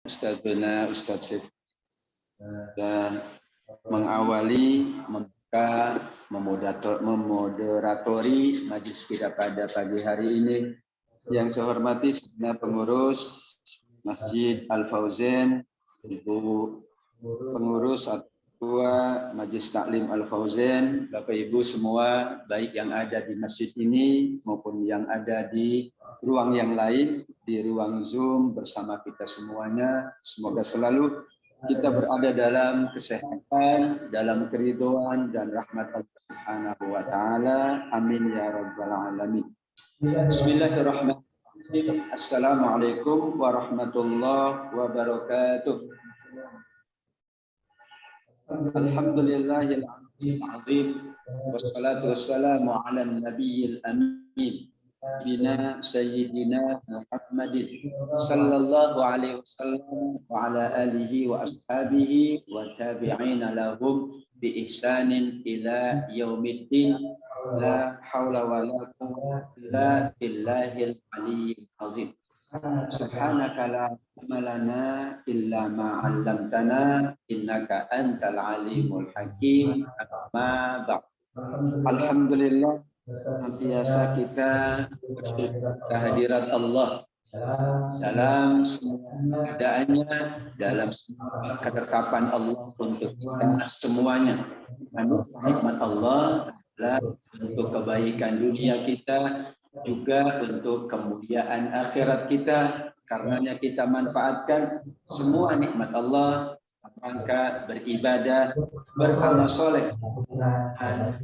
Ustaz Bena, Ustaz Syed, dan mengawali, membuka, memoderatori majlis kita pada pagi hari ini. Yang saya hormati segenap pengurus Masjid Al-Fauzan, Ibu pengurus Ketua Majlis Taklim Al-Fauzan, Bapak Ibu semua, baik yang ada di masjid ini maupun yang ada di ruang yang lain, di ruang Zoom bersama kita semuanya. Semoga selalu kita berada dalam kesehatan, dalam keridhaan dan rahmat Allah Subhanahu wa taala. Amin ya rabbal alamin. Bismillahirrahmanirrahim. Assalamualaikum warahmatullahi wabarakatuh. Alhamdulillahil azim wassalatu wassalamu ala nabiyil amin bina sayyidina Muhammadin sallallahu alaihi wasallam wa ala alihi wa ashabihi wa tabi'ina lahum bi ihsanin ila yaumiddin. La haula wa la quwwata illa billahil aliyyil azim. Subhanaka la ilma lana illa ma 'allamtana innaka antal alimul hakim. Amma ba'd. Alhamdulillah, senantiasa kita bersyukur kehadirat Allah dalam semua keadaannya, dalam semua ketetapan Allah untuk kita semuanya. Nikmat Allah adalah untuk kebaikan dunia kita, juga untuk kemuliaan akhirat kita. Karenanya kita manfaatkan semua nikmat Allah rangka beribadah, beramal soleh, dan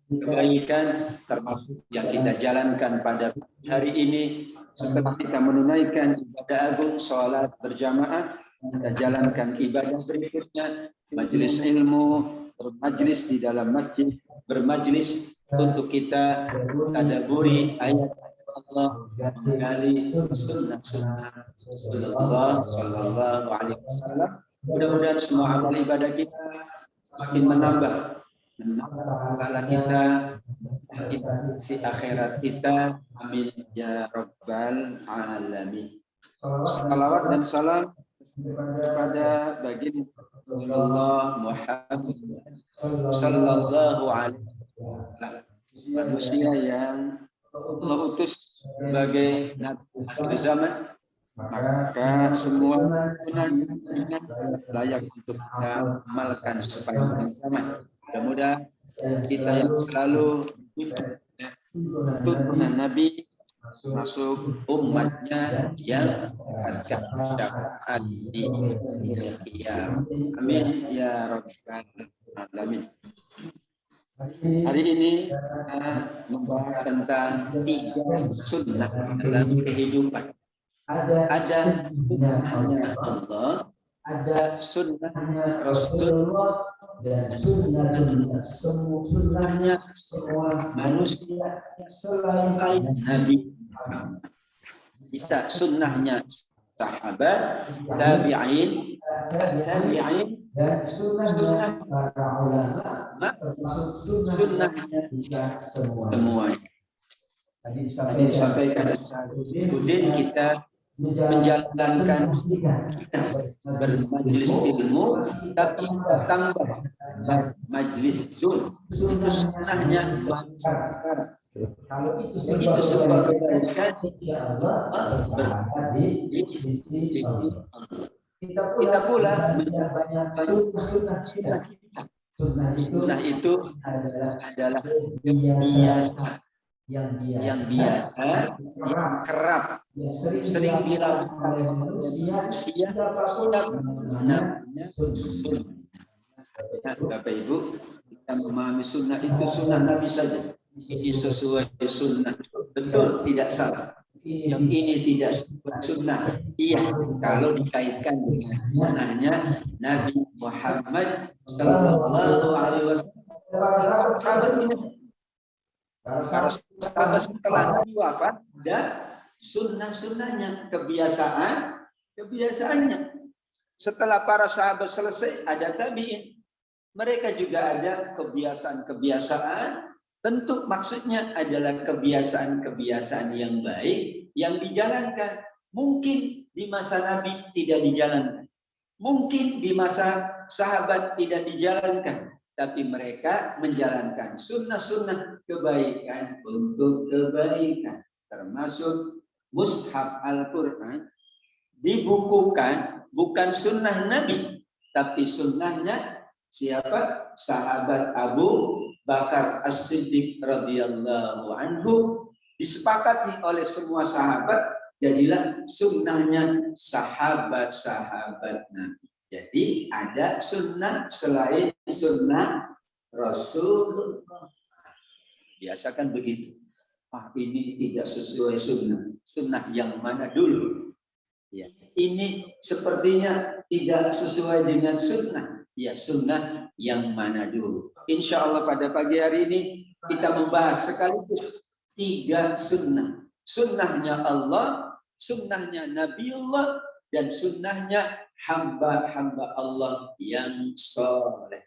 kebaikan termasuk yang kita jalankan pada hari ini. Setelah kita menunaikan ibadah agung, sholat berjamaah, kita jalankan ibadah berikutnya, majelis ilmu, bermajlis di dalam masjid, bermajlis untuk kita tadabburi ayat-ayat Allah, menggali sunnah-sunnah Rasulullah sallallahu alaihi wasallam. Mudah-mudahan semua amal ibadah kita semakin menambah pahala kita, investasi akhirat kita. Amin ya rabbal alamin. Salawat dan salam kepada baginda Rasulullah Muhammad sallallahu alaihi wasallam, manusia yang Allah utus sebagai nabi akhir zaman. Maka semua tuntunan layak untuk kita amalkan sepanjang zaman. Mudah-mudahan kita yang selalu tuntunan Nabi masuk umatnya yang mendapatkan syafaat di yaumil qiyamah. Amin ya rabbal alamin. Hari ini kita membahas tentang 3 sunnah dalam kehidupan. Ada sunnahnya Allah, ada sunnahnya Rasulullah, dan sunnahnya semua manusia selain Nabi. Bisa sunnahnya sahabat, tabi'in, dan sunnahnya para ulama, termasuk sunnahnya semuanya. Tadi disampaikan Udin, kita menjalankan bermajlis ilmu, tapi tambah majlis Zoom. Itu sunnahnya kalau itu sebuah kebaikan berada di sisi Allah. Kita pula menjalankan sunnah itu adalah biasa, yang biasa, kerap, sering dilakukan oleh manusia. Namanya sunnah. Bapak Ibu, kita memahami sunnah itu sunnah Nabi saja. Ini sesuai sunnah, betul, tidak salah. Yang ini tidak sesuai sunnah, iya, kalau dikaitkan dengan sunnahnya Nabi Muhammad sallallahu alaihi wasallam. Para sahabat setelah Nabi wafat dan sunnah-sunnahnya, kebiasaannya. Setelah para sahabat selesai, ada tabi'in. Mereka juga ada kebiasaan-kebiasaan. Tentu maksudnya adalah kebiasaan-kebiasaan yang baik yang dijalankan. Mungkin di masa Nabi tidak dijalankan. Mungkin di masa sahabat tidak dijalankan, tapi mereka menjalankan sunnah-sunnah kebaikan untuk kebaikan. Termasuk mushaf Al-Quran dibukukan bukan sunnah Nabi, tapi sunnahnya siapa? Sahabat Abu Bakar As-Siddiq radhiyallahu anhu, disepakati oleh semua sahabat, jadilah sunnahnya sahabat-sahabat Nabi. Jadi ada sunnah selain sunnah Rasulullah. Biasakan begitu. Ini tidak sesuai sunnah. Sunnah yang mana dulu? Ya, ini sepertinya tidak sesuai dengan sunnah. Ya, sunnah yang mana dulu? Insya Allah pada pagi hari ini kita membahas sekaligus 3 sunnah. Sunnahnya Allah, sunnahnya Nabiullah, dan sunnahnya hamba-hamba Allah yang soleh.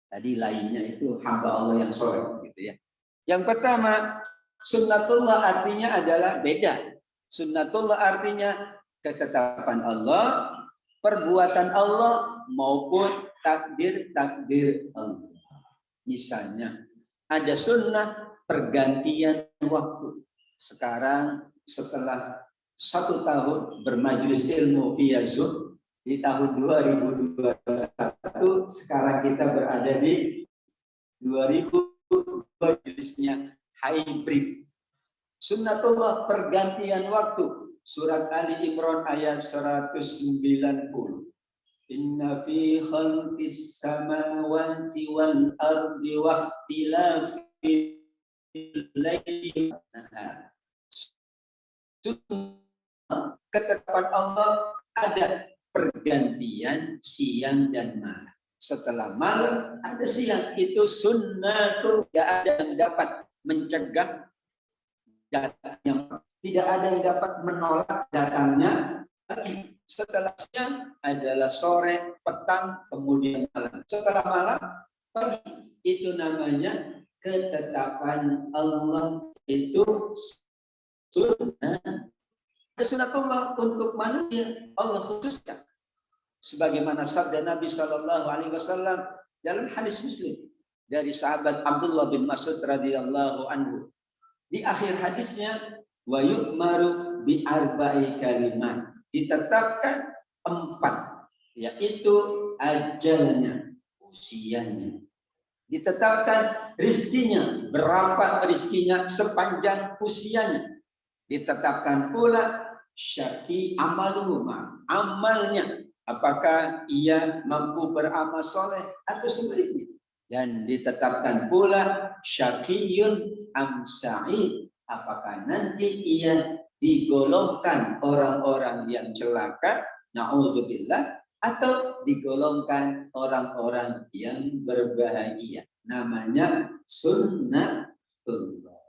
Tadi lainnya itu hamba Allah yang soleh, gitu ya. Yang pertama, sunnatullah artinya adalah beda. Sunnatullah artinya ketetapan Allah, perbuatan Allah, maupun takdir-takdir Allah. Misalnya, ada sunnah pergantian waktu. Sekarang setelah 1 tahun bermajlis ilmu via Zoom, di tahun 2021, sekarang kita berada di 2000 majlisnya hybrid. Sunnatullah pergantian waktu. Surat Ali Imran ayat 190. Inna fi khalqis samawati wal ardi wa ikhtilafil laili wan nahar. Ketetapan Allah ada pergantian siang dan malam. Setelah malam ada siang, itu sunnatul. Tidak ada yang dapat mencegah datangnya, tidak ada yang dapat menolak datangnya pagi. Setelah siang adalah sore, petang, kemudian malam. Setelah malam, pagi. Itu namanya ketetapan Allah, itu sunnah. Sunnatullah untuk manusia Allah khususkan. Sebagaimana sabda Nabi SAW dalam hadis Muslim dari sahabat Abdullah bin Mas'ud radhiyallahu anhu. Di akhir hadisnya, wa yu'maru bi arba'i kalimat. Ditetapkan 4, yaitu ajalnya, usianya. Ditetapkan rizkinya, berapa rizkinya sepanjang usianya. Ditetapkan pula syaki amaluhu, amalnya, apakah ia mampu beramal soleh atau sebaliknya. Dan ditetapkan pula syakiyun am sa'id, apakah nanti ia digolongkan orang-orang yang celaka, na'udzubillah, atau digolongkan orang-orang yang berbahagia. Namanya sunnatullah.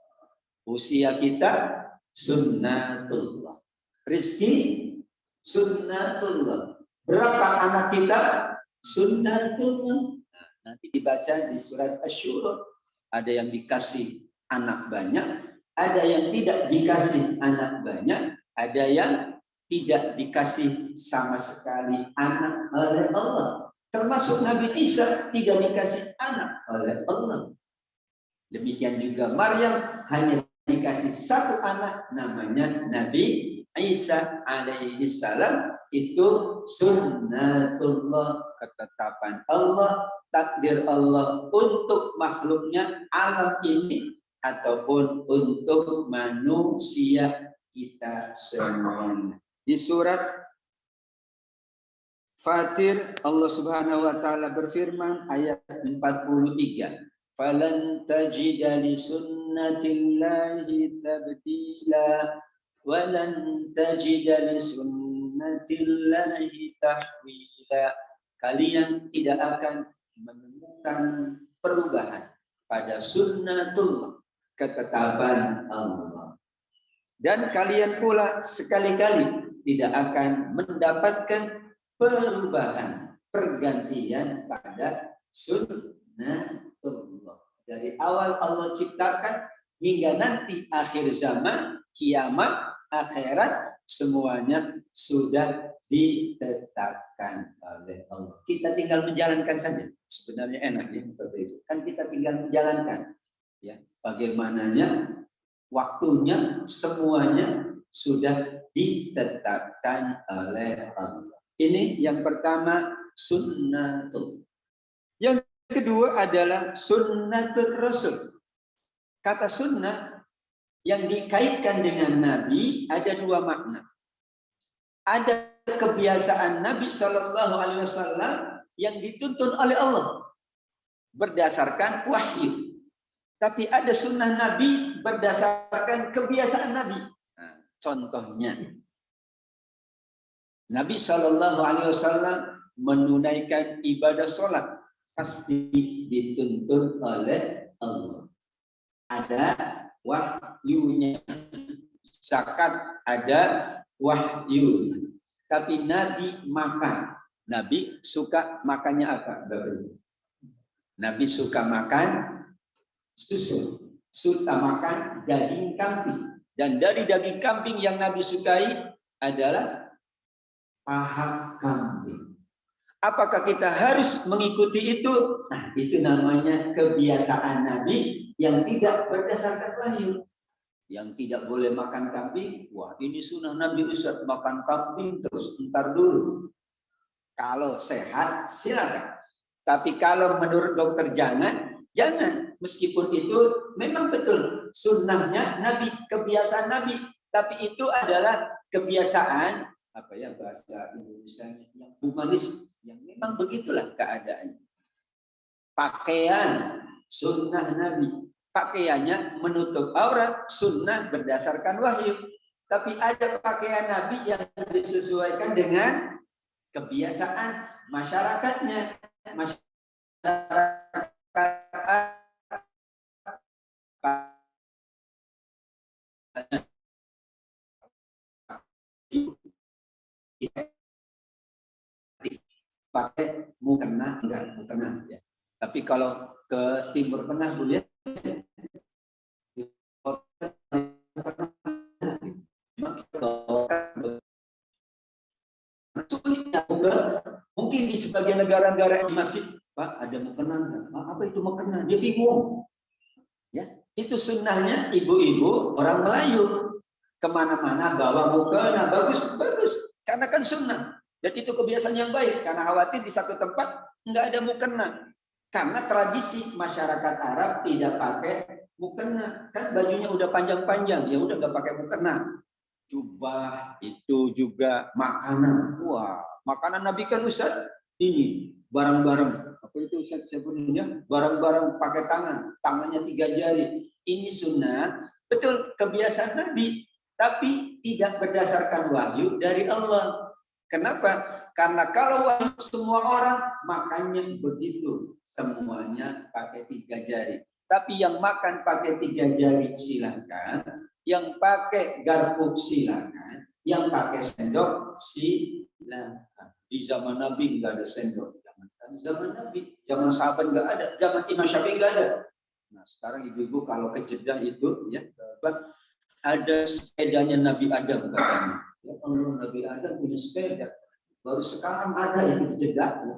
Usia kita sunnatullah. Rizki sunnatullah. Berapa anak kita? Sunnatullah. Nanti dibaca di surat Asy-Syura. Ada yang dikasih anak banyak, ada yang tidak dikasih anak banyak, ada yang tidak dikasih sama sekali anak oleh Allah. Termasuk Nabi Isa tidak dikasih anak oleh Allah. Demikian juga Maryam hanya dikasih 1 anak, namanya Nabi Isa alaihi salam. Itu sunnatullah, ketetapan Allah, takdir Allah untuk makhluknya alam ini ataupun untuk manusia kita semuanya. Di surat Fatir Allah Subhanahu wa taala berfirman ayat 43, "Falan tajida li sunnatillahi tabdila wa lan tajida li sunnatillahi tahwila." Kalian tidak akan menemukan perubahan pada sunnatullah, ketetapan Allah. Dan kalian pula sekali-kali tidak akan mendapatkan perubahan, pergantian pada sunnatullah. Dari awal Allah ciptakan hingga nanti akhir zaman, kiamat, akhirat, semuanya sudah ditetapkan oleh Allah. Kita tinggal menjalankan saja. Sebenarnya enak ya seperti itu. Kan kita tinggal menjalankan. Ya, bagaimananya waktunya semuanya sudah ditetapkan oleh Allah. Ini yang pertama, sunnatul. Yang kedua adalah sunnatul Rasul. Kata sunnah yang dikaitkan dengan Nabi ada dua makna. Ada kebiasaan Nabi Shallallahu Alaihi Wasallam yang dituntun oleh Allah berdasarkan wahyu. Tapi ada sunnah Nabi berdasarkan kebiasaan Nabi. Nah, contohnya, Nabi Shallallahu Alaihi Wasallam menunaikan ibadah sholat pasti dituntun oleh Allah. Ada wahyunya. Zakat ada wahyunya. Tapi Nabi makan. Nabi suka makannya apa? Nabi suka makan susu. Suka makan daging kambing. Dan dari daging kambing yang Nabi sukai adalah paha kambing. Apakah kita harus mengikuti itu? Nah, itu namanya kebiasaan Nabi yang tidak berdasarkan wahyu. Yang tidak boleh makan kambing, wah ini sunnah Nabi Ustaz, makan kambing terus, ntar dulu. Kalau sehat, silakan. Tapi kalau menurut dokter jangan. Meskipun itu memang betul sunnahnya Nabi, kebiasaan Nabi. Tapi itu adalah kebiasaan, apa ya bahasa Indonesianya, yang humanis. Yang memang begitulah keadaannya. Pakaian, sunnah Nabi. Pakaiannya menutup aurat, sunnah berdasarkan wahyu. Tapi ada pakaian Nabi yang disesuaikan dengan kebiasaan masyarakatnya. Masyarakat pakai mukena ya. Tapi kalau ke Timur Tengah boleh mungkin di sebagian negara-negara yang masih Pak ada mukena, apa itu mukena? Dia bingung. Ya, itu sunnahnya ibu-ibu orang Melayu kemana-mana bawa mukena, bagus, karena kan sunnah. Dan itu kebiasaan yang baik, karena khawatir di satu tempat nggak ada mukena. Karena tradisi masyarakat Arab tidak pakai mukena, kan bajunya udah panjang-panjang, ya udah nggak pakai mukena. Jubah itu juga makanan, wah makanan Nabi kan Ustaz ini barang-barang apa itu Ustaz sebutnya barang-barang pakai tangannya 3 jari. Ini sunnah, betul kebiasaan Nabi, tapi tidak berdasarkan wahyu dari Allah. Kenapa? Karena kalau wahyu semua orang makannya begitu, semuanya pakai 3 jari. Tapi yang makan pakai 3 jari silakan, yang pakai garpu silakan, yang pakai sendok silakan. Di zaman Nabi nggak ada sendok, zaman Nabi, zaman sahabat nggak ada, zaman Imam Syafi'i nggak ada. Nah sekarang ibu-ibu kalau ke Jeddah itu ya, ada sepedanya Nabi Adam katanya. Ya Allah, Nabi Adam punya sepeda. Baru sekarang ada yang di Jeddah.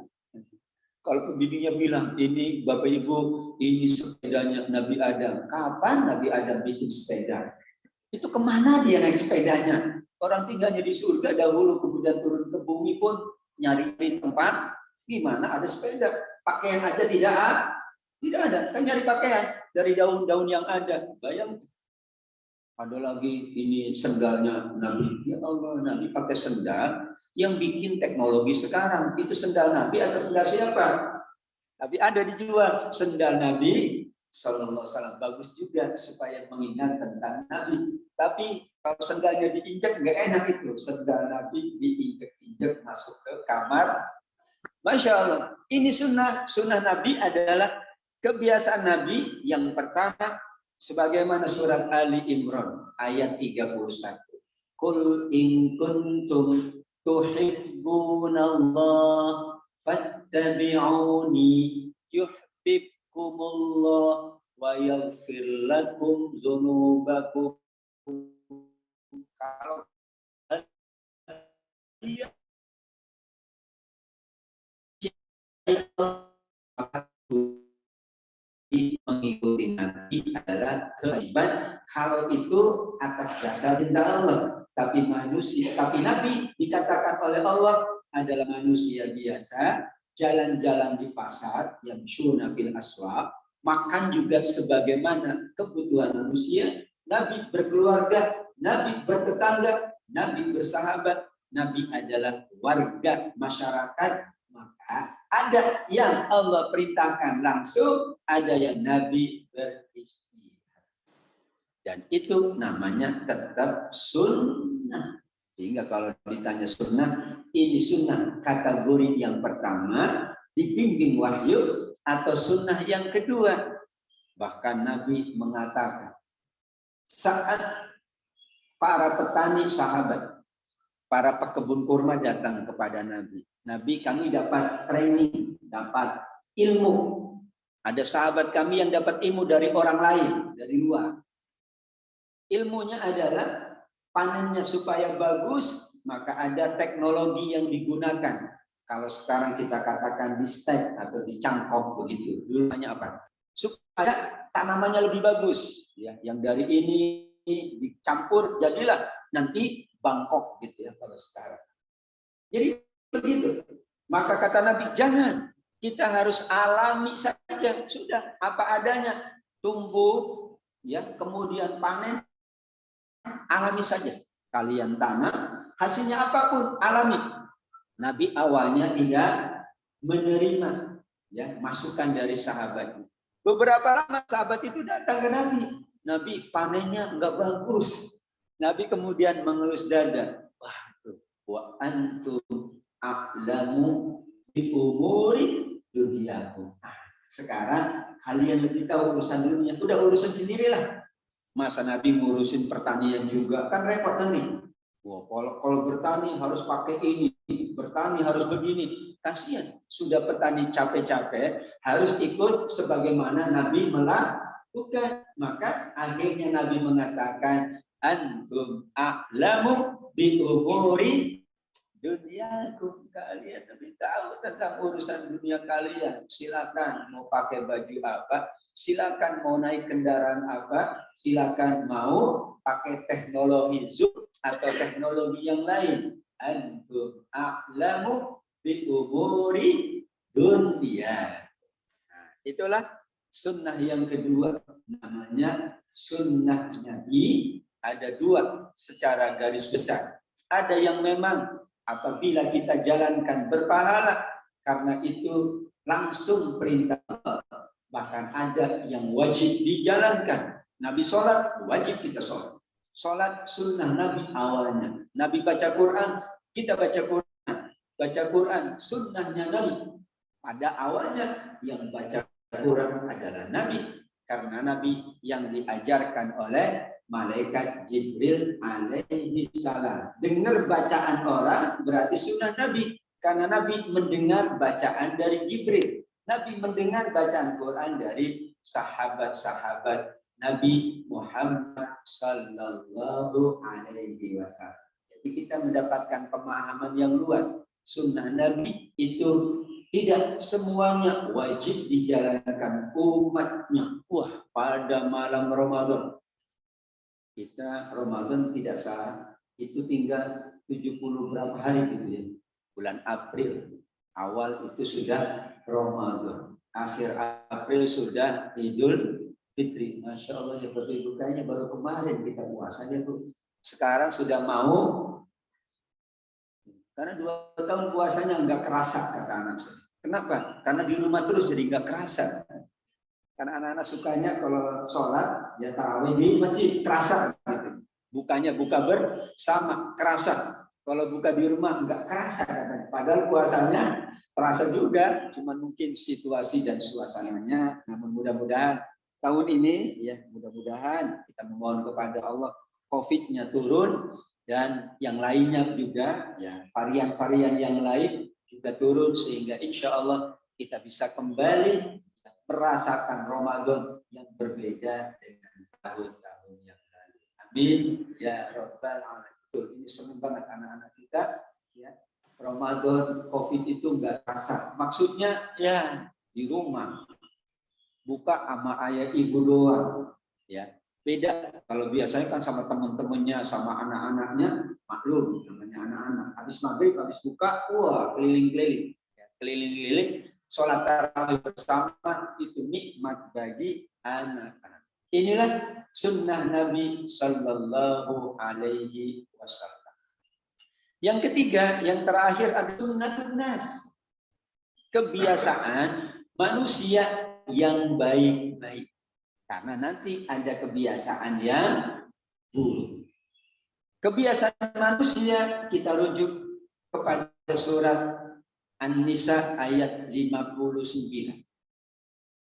Kalau pembimbingnya bilang, ini Bapak Ibu, ini sepedanya Nabi Adam. Kapan Nabi Adam bikin sepeda? Itu kemana dia naik sepedanya? Orang tinggalnya di surga dahulu, kemudian turun ke bumi pun nyari tempat. Gimana ada sepeda? Pakaian aja tidak ada. Kan nyari pakaian dari daun-daun yang ada. Bayang. Ada lagi ini sendalnya Nabi. Ya Allah, Nabi pakai sendal yang bikin teknologi sekarang. Itu sendal Nabi atau sendal siapa? Tapi ada dijual sendal Nabi Sallallahu Alaihi Wasallam, bagus juga supaya mengingat tentang Nabi. Tapi kalau sendalnya diinjak nggak enak itu. Sendal Nabi diinjak masuk ke kamar. Masya Allah. Ini sunnah Nabi adalah kebiasaan Nabi yang pertama. Sebagaimana surat Ali Imran ayat 31. Qul in kuntum tuhibbunallah fattabi'uni yuhibbukumullah wa yaghfir lakum dzunubakum. Kalau dia mengikuti Nabi adalah kewajiban kalau itu atas dasar perintah Allah. Tapi Nabi dikatakan oleh Allah adalah manusia biasa, jalan-jalan di pasar, yang syuna fil aswaq, makan juga sebagaimana kebutuhan manusia. Nabi berkeluarga, Nabi bertetangga, Nabi bersahabat, Nabi adalah warga masyarakat. Maka ada yang Allah perintahkan langsung, ada yang Nabi beristihad. Dan itu namanya tetap sunnah. Sehingga kalau ditanya sunnah, ini sunnah kategori yang pertama, dibimbing wahyu, atau sunnah yang kedua. Bahkan Nabi mengatakan, saat para petani sahabat, para pekebun kurma datang kepada Nabi. Nabi, kami dapat training, dapat ilmu. Ada sahabat kami yang dapat ilmu dari orang lain, dari luar. Ilmunya adalah panennya supaya bagus, maka ada teknologi yang digunakan. Kalau sekarang kita katakan di stek atau di cangkok begitu. Dulu namanya apa? Supaya tanamannya lebih bagus. Ya, yang dari ini dicampur jadilah nanti Bangkok gitu ya kalau sekarang. Jadi begitu. Maka kata Nabi, jangan. Kita harus alami saja. Sudah apa adanya. Tumbuh, ya, kemudian panen, alami saja. Kalian tanam, hasilnya apapun, alami. Nabi awalnya tidak menerima, ya, masukan dari sahabatnya. Beberapa lama sahabat itu datang ke Nabi. Nabi, panennya enggak bagus. Nabi kemudian mengelus dada. Wah, wa antum a'lamu bi umuri dunyakum. Sekarang kalian lebih tahu urusan dunia. Udah urusan sendirilah. Masa Nabi ngurusin pertanian juga, kan repot nanti. Wah, kalau bertani harus pakai ini, bertani harus begini. Kasihan, sudah petani capek-capek, harus ikut sebagaimana Nabi melakukan. Maka akhirnya Nabi mengatakan, antum a'lamu bi umuri dunyakum, kalian lebih tahu tentang urusan dunia kalian. Silakan mau pakai baju apa, silakan mau naik kendaraan apa, silakan mau pakai teknologi Zoom atau teknologi yang lain. Antum a'lamu bi umuri dunya. Nah, itulah sunnah yang kedua, namanya sunnah Nabi. Ada dua secara garis besar. Ada yang memang apabila kita jalankan berpahala, karena itu langsung perintah. Bahkan ada yang wajib dijalankan. Nabi sholat, wajib kita sholat. Sholat sunnah Nabi awalnya. Nabi baca Quran, kita baca Quran. Baca Quran, sunnahnya Nabi. Pada awalnya yang baca Quran adalah Nabi. Karena Nabi yang diajarkan oleh malaikat Jibril alaihi salam. Dengar bacaan orang berarti sunnah Nabi. Karena Nabi mendengar bacaan dari Jibril. Nabi mendengar bacaan Quran dari sahabat-sahabat Nabi Muhammad sallallahu alaihi wasallam. Jadi kita mendapatkan pemahaman yang luas. Sunnah Nabi itu tidak semuanya wajib dijalankan umatnya. Wah, pada malam Ramadan. Kita Ramadan tidak sah, itu tinggal 70 berapa hari gitu ya. Bulan April awal itu sudah Ramadan. Akhir April sudah Idul Fitri. Masya Allah ya Bapak Ibu, kayaknya baru kemarin kita puasanya Bu. Sekarang sudah mau, karena 2 tahun puasanya nggak kerasa kata anak saya. Kenapa? Karena di rumah terus jadi nggak kerasa. Karena anak-anak sukanya kalau sholat ya tarawih di masjid kerasa. Gitu. Bukanya buka bersama kerasa. Kalau buka di rumah nggak kerasa katanya. Padahal puasanya terasa juga, cuma mungkin situasi dan suasananya. Namun mudah-mudahan tahun ini ya mudah-mudahan kita memohon kepada Allah COVID-nya turun dan yang lainnya juga ya varian-varian yang lain juga turun sehingga insya Allah kita bisa kembali merasakan Ramadan yang berbeda dengan tahun-tahun yang lalu. Amin ya Rabbal Alamin. Ini senang banget anak-anak kita Ya. Ramadan COVID itu nggak terasa. Maksudnya ya di rumah. Buka sama ayah ibu doang. Ya. Beda kalau biasanya kan sama teman-temannya, sama anak-anaknya, maklum namanya anak-anak. Habis maghrib, habis buka, wah keliling-keliling. Ya, keliling-keliling, sholat tarawih bersama itu nikmat bagi anak-anak. Inilah sunnah Nabi Sallallahu Alaihi Wasallam. Yang ketiga, yang terakhir ada sunnatun nas. Kebiasaan manusia yang baik-baik. Karena nanti ada kebiasaan yang buruk. Kebiasaan manusia kita rujuk kepada surat An-Nisa ayat 59.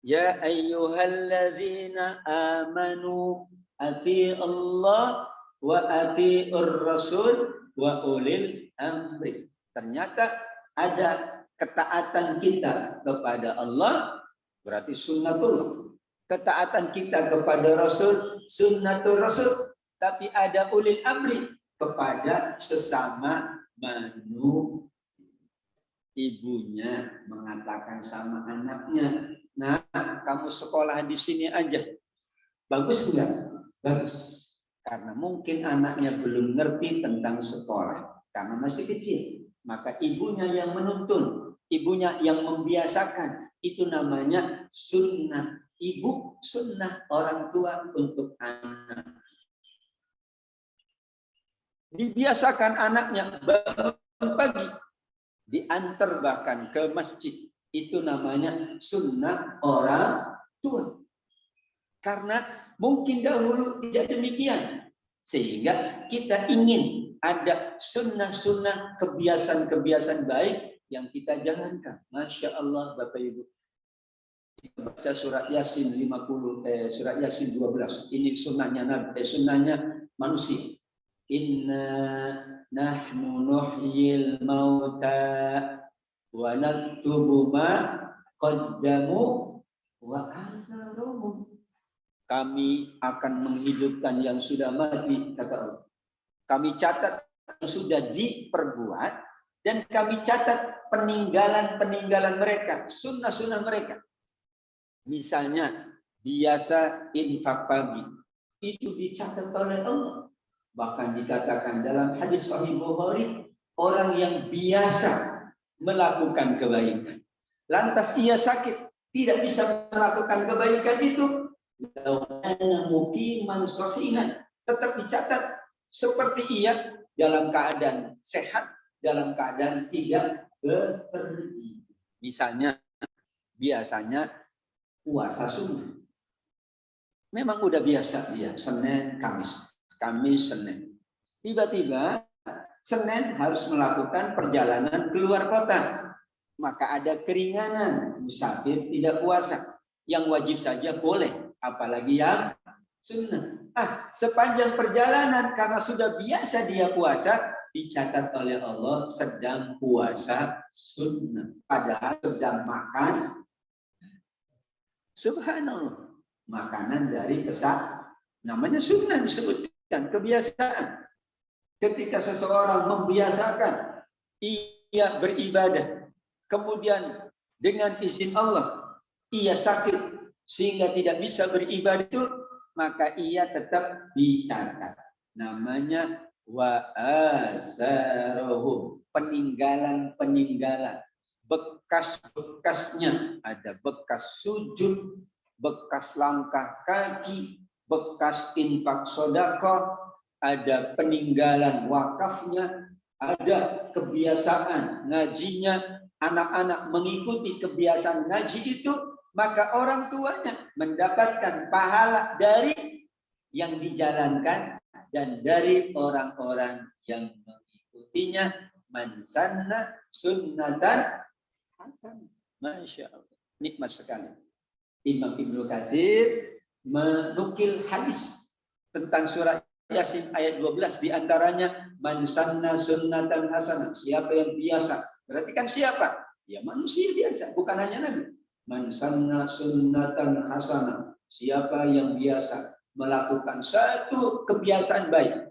Ya ayyuhalladzina amanu atii'allah wa atii'ur rasul wa ulil amri. Ternyata ada ketaatan kita kepada Allah berarti sunnatullah. Ketaatan kita kepada Rasul sunnatul Rasul. Tapi ada ulil amri kepada sesama manusia. Ibunya mengatakan sama anaknya, nah kamu sekolah di sini aja. Bagus enggak? Bagus. Karena mungkin anaknya belum ngerti tentang sekolah. Karena masih kecil. Maka ibunya yang menuntun. Ibunya yang membiasakan. Itu namanya sunnah. Ibu sunnah orang tua untuk anak. Dibiasakan anaknya bangun pagi. Diantar bahkan ke masjid. Itu namanya sunnah orang tua. Karena mungkin dahulu tidak demikian. Sehingga kita ingin ada sunnah-sunnah kebiasaan-kebiasaan baik yang kita jalankan. Masya Allah Bapak Ibu. Kita baca surat Yasin surat Yasin 12. Ini sunnahnya Nabi, sunnahnya manusia. Inna nahnu nuhyil mauta wa naktubu ma qaddamu wa atharuhum. Kami akan menghidupkan yang sudah mati, kata Allah. Kami catat yang sudah diperbuat dan kami catat peninggalan-peninggalan mereka, sunnah-sunnah mereka. Misalnya biasa infak pagi itu dicatat oleh Allah. Bahkan dikatakan dalam hadis Sahih Bukhari, orang yang biasa melakukan kebaikan, lantas ia sakit tidak bisa melakukan kebaikan itu, muqiman sahihan, tetap dicatat seperti ia dalam keadaan sehat, dalam keadaan tidak berpergian. Misalnya biasanya puasa sunnah. Memang udah biasa dia Senin, Kamis. Kamis, Senin. Tiba-tiba Senin harus melakukan perjalanan keluar kota. Maka ada keringanan. Musafir tidak puasa. Yang wajib saja boleh. Apalagi yang sunnah. Sepanjang perjalanan karena sudah biasa dia puasa, dicatat oleh Allah sedang puasa sunnah. Padahal sedang makan. Subhanallah. Makanan dari namanya sunnah disebutkan, kebiasaan. Ketika seseorang membiasakan ia beribadah, kemudian dengan izin Allah ia sakit sehingga tidak bisa beribadah itu, maka ia tetap dicatat. Namanya wa'azarohum, peninggalan-peninggalan. Bekas-bekasnya, ada bekas sujud, bekas langkah kaki, bekas infak sedekah, ada peninggalan wakafnya, ada kebiasaan ngajinya, anak-anak mengikuti kebiasaan ngaji itu, maka orang tuanya mendapatkan pahala dari yang dijalankan dan dari orang-orang yang mengikutinya. Man sanna sunnatan hasanah. Masya Allah. Nikmat sekali. Imam Ibnu Katsir menukil hadis tentang surat Yasin ayat 12, diantaranya man sanna sunnatan hasanah. Siapa yang biasa? Berarti kan siapa? Ya manusia biasa, bukan hanya Nabi. Man sanna sunnatan hasanah. Siapa yang biasa melakukan satu kebiasaan baik.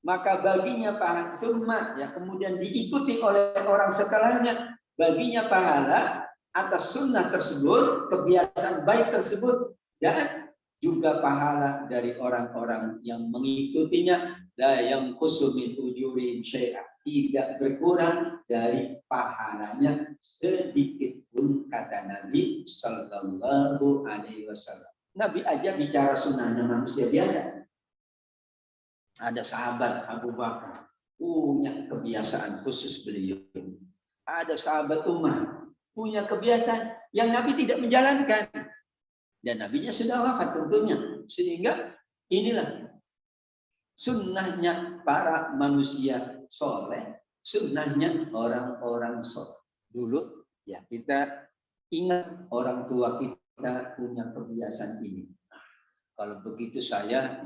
maka baginya pahala summa, ya kemudian diikuti oleh orang setelahnya, baginya pahala atas sunnah tersebut, kebiasaan baik tersebut, dan juga pahala dari orang-orang yang mengikutinya, la yang min ujurin syai'a, tidak berkurang dari pahalanya sedikit pun, kata Nabi Sallallahu Alaihi Wasallam. Nabi aja bicara sunnahnya manusia biasa. Ada sahabat Abu Bakar punya kebiasaan khusus beliau. Ada sahabat Umar punya kebiasaan yang Nabi tidak menjalankan. Dan Nabinya sudah wafat tentunya. Sehingga inilah sunnahnya para manusia soleh, sunnahnya orang-orang soleh. Dulu ya kita ingat orang tua kita punya kebiasaan ini. Nah, kalau begitu saya,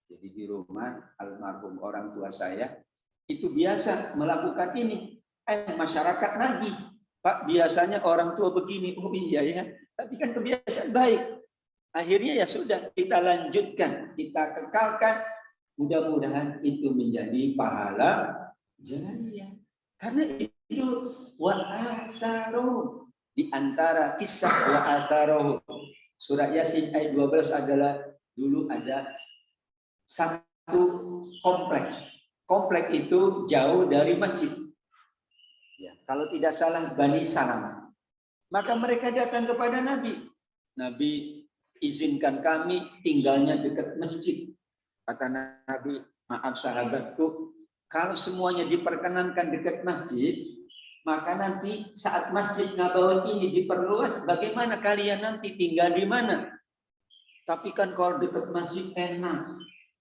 jadi di rumah almarhum orang tua saya, itu biasa melakukan ini. Masyarakat nagih. Pak, biasanya orang tua begini. Oh iya ya, tapi kan kebiasaan baik. Akhirnya ya sudah, kita lanjutkan, kita kekalkan. Mudah-mudahan itu menjadi pahala jariyah. Karena itu wa'atharuh. Di antara kisah wa'atharuh. Surah Yasin ayat 12 adalah dulu ada satu komplek. Komplek itu jauh dari masjid. Ya, kalau tidak salah Bani Salamah. Maka mereka datang kepada Nabi. Nabi, izinkan kami tinggalnya dekat masjid. Kata Nabi, maaf sahabatku, kalau semuanya diperkenankan dekat masjid, maka nanti saat Masjid Nabawi ini diperluas, bagaimana kalian nanti tinggal di mana? Tapi kan kalau dekat masjid enak.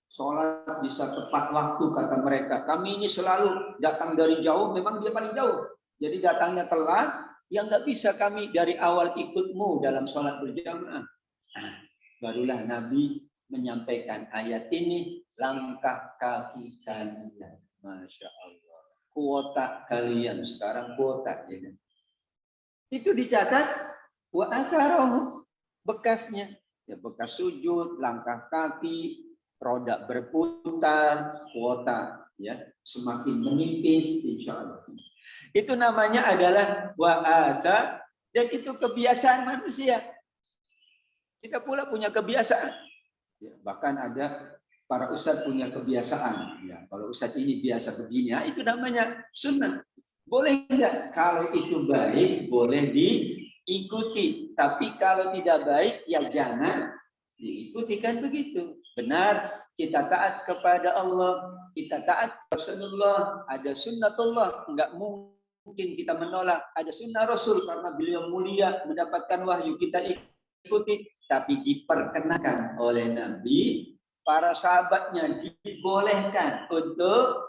Sholat bisa tepat waktu, kata mereka. Kami ini selalu datang dari jauh, memang dia paling jauh. Jadi datangnya telat, yang nggak bisa kami dari awal ikutmu dalam sholat berjamaah. Nah, barulah Nabi menyampaikan ayat ini, langkah kaki kalian. Masya Allah. Kuota kalian, sekarang kuota. Ya. Itu dicatat, wa atharuhu, bekasnya. Ya, bekas sujud, langkah kaki, roda berputar, kuota ya semakin menipis, insya Allah. Itu namanya adalah wa'atha, dan itu kebiasaan manusia. Kita pula punya kebiasaan. Ya, bahkan ada para ustadz punya kebiasaan. Ya, kalau ustadz ini biasa begini, ya, itu namanya sunnah. Boleh enggak? Kalau itu baik, boleh diikuti. Tapi kalau tidak baik, ya jangan diikuti, kan begitu. Benar, kita taat kepada Allah, kita taat Rasulullah, ada sunnatullah, enggak mungkin kita menolak. Ada sunnah Rasul karena beliau mulia, mendapatkan wahyu, kita ikuti. Tapi diperkenakan oleh Nabi, para sahabatnya dibolehkan untuk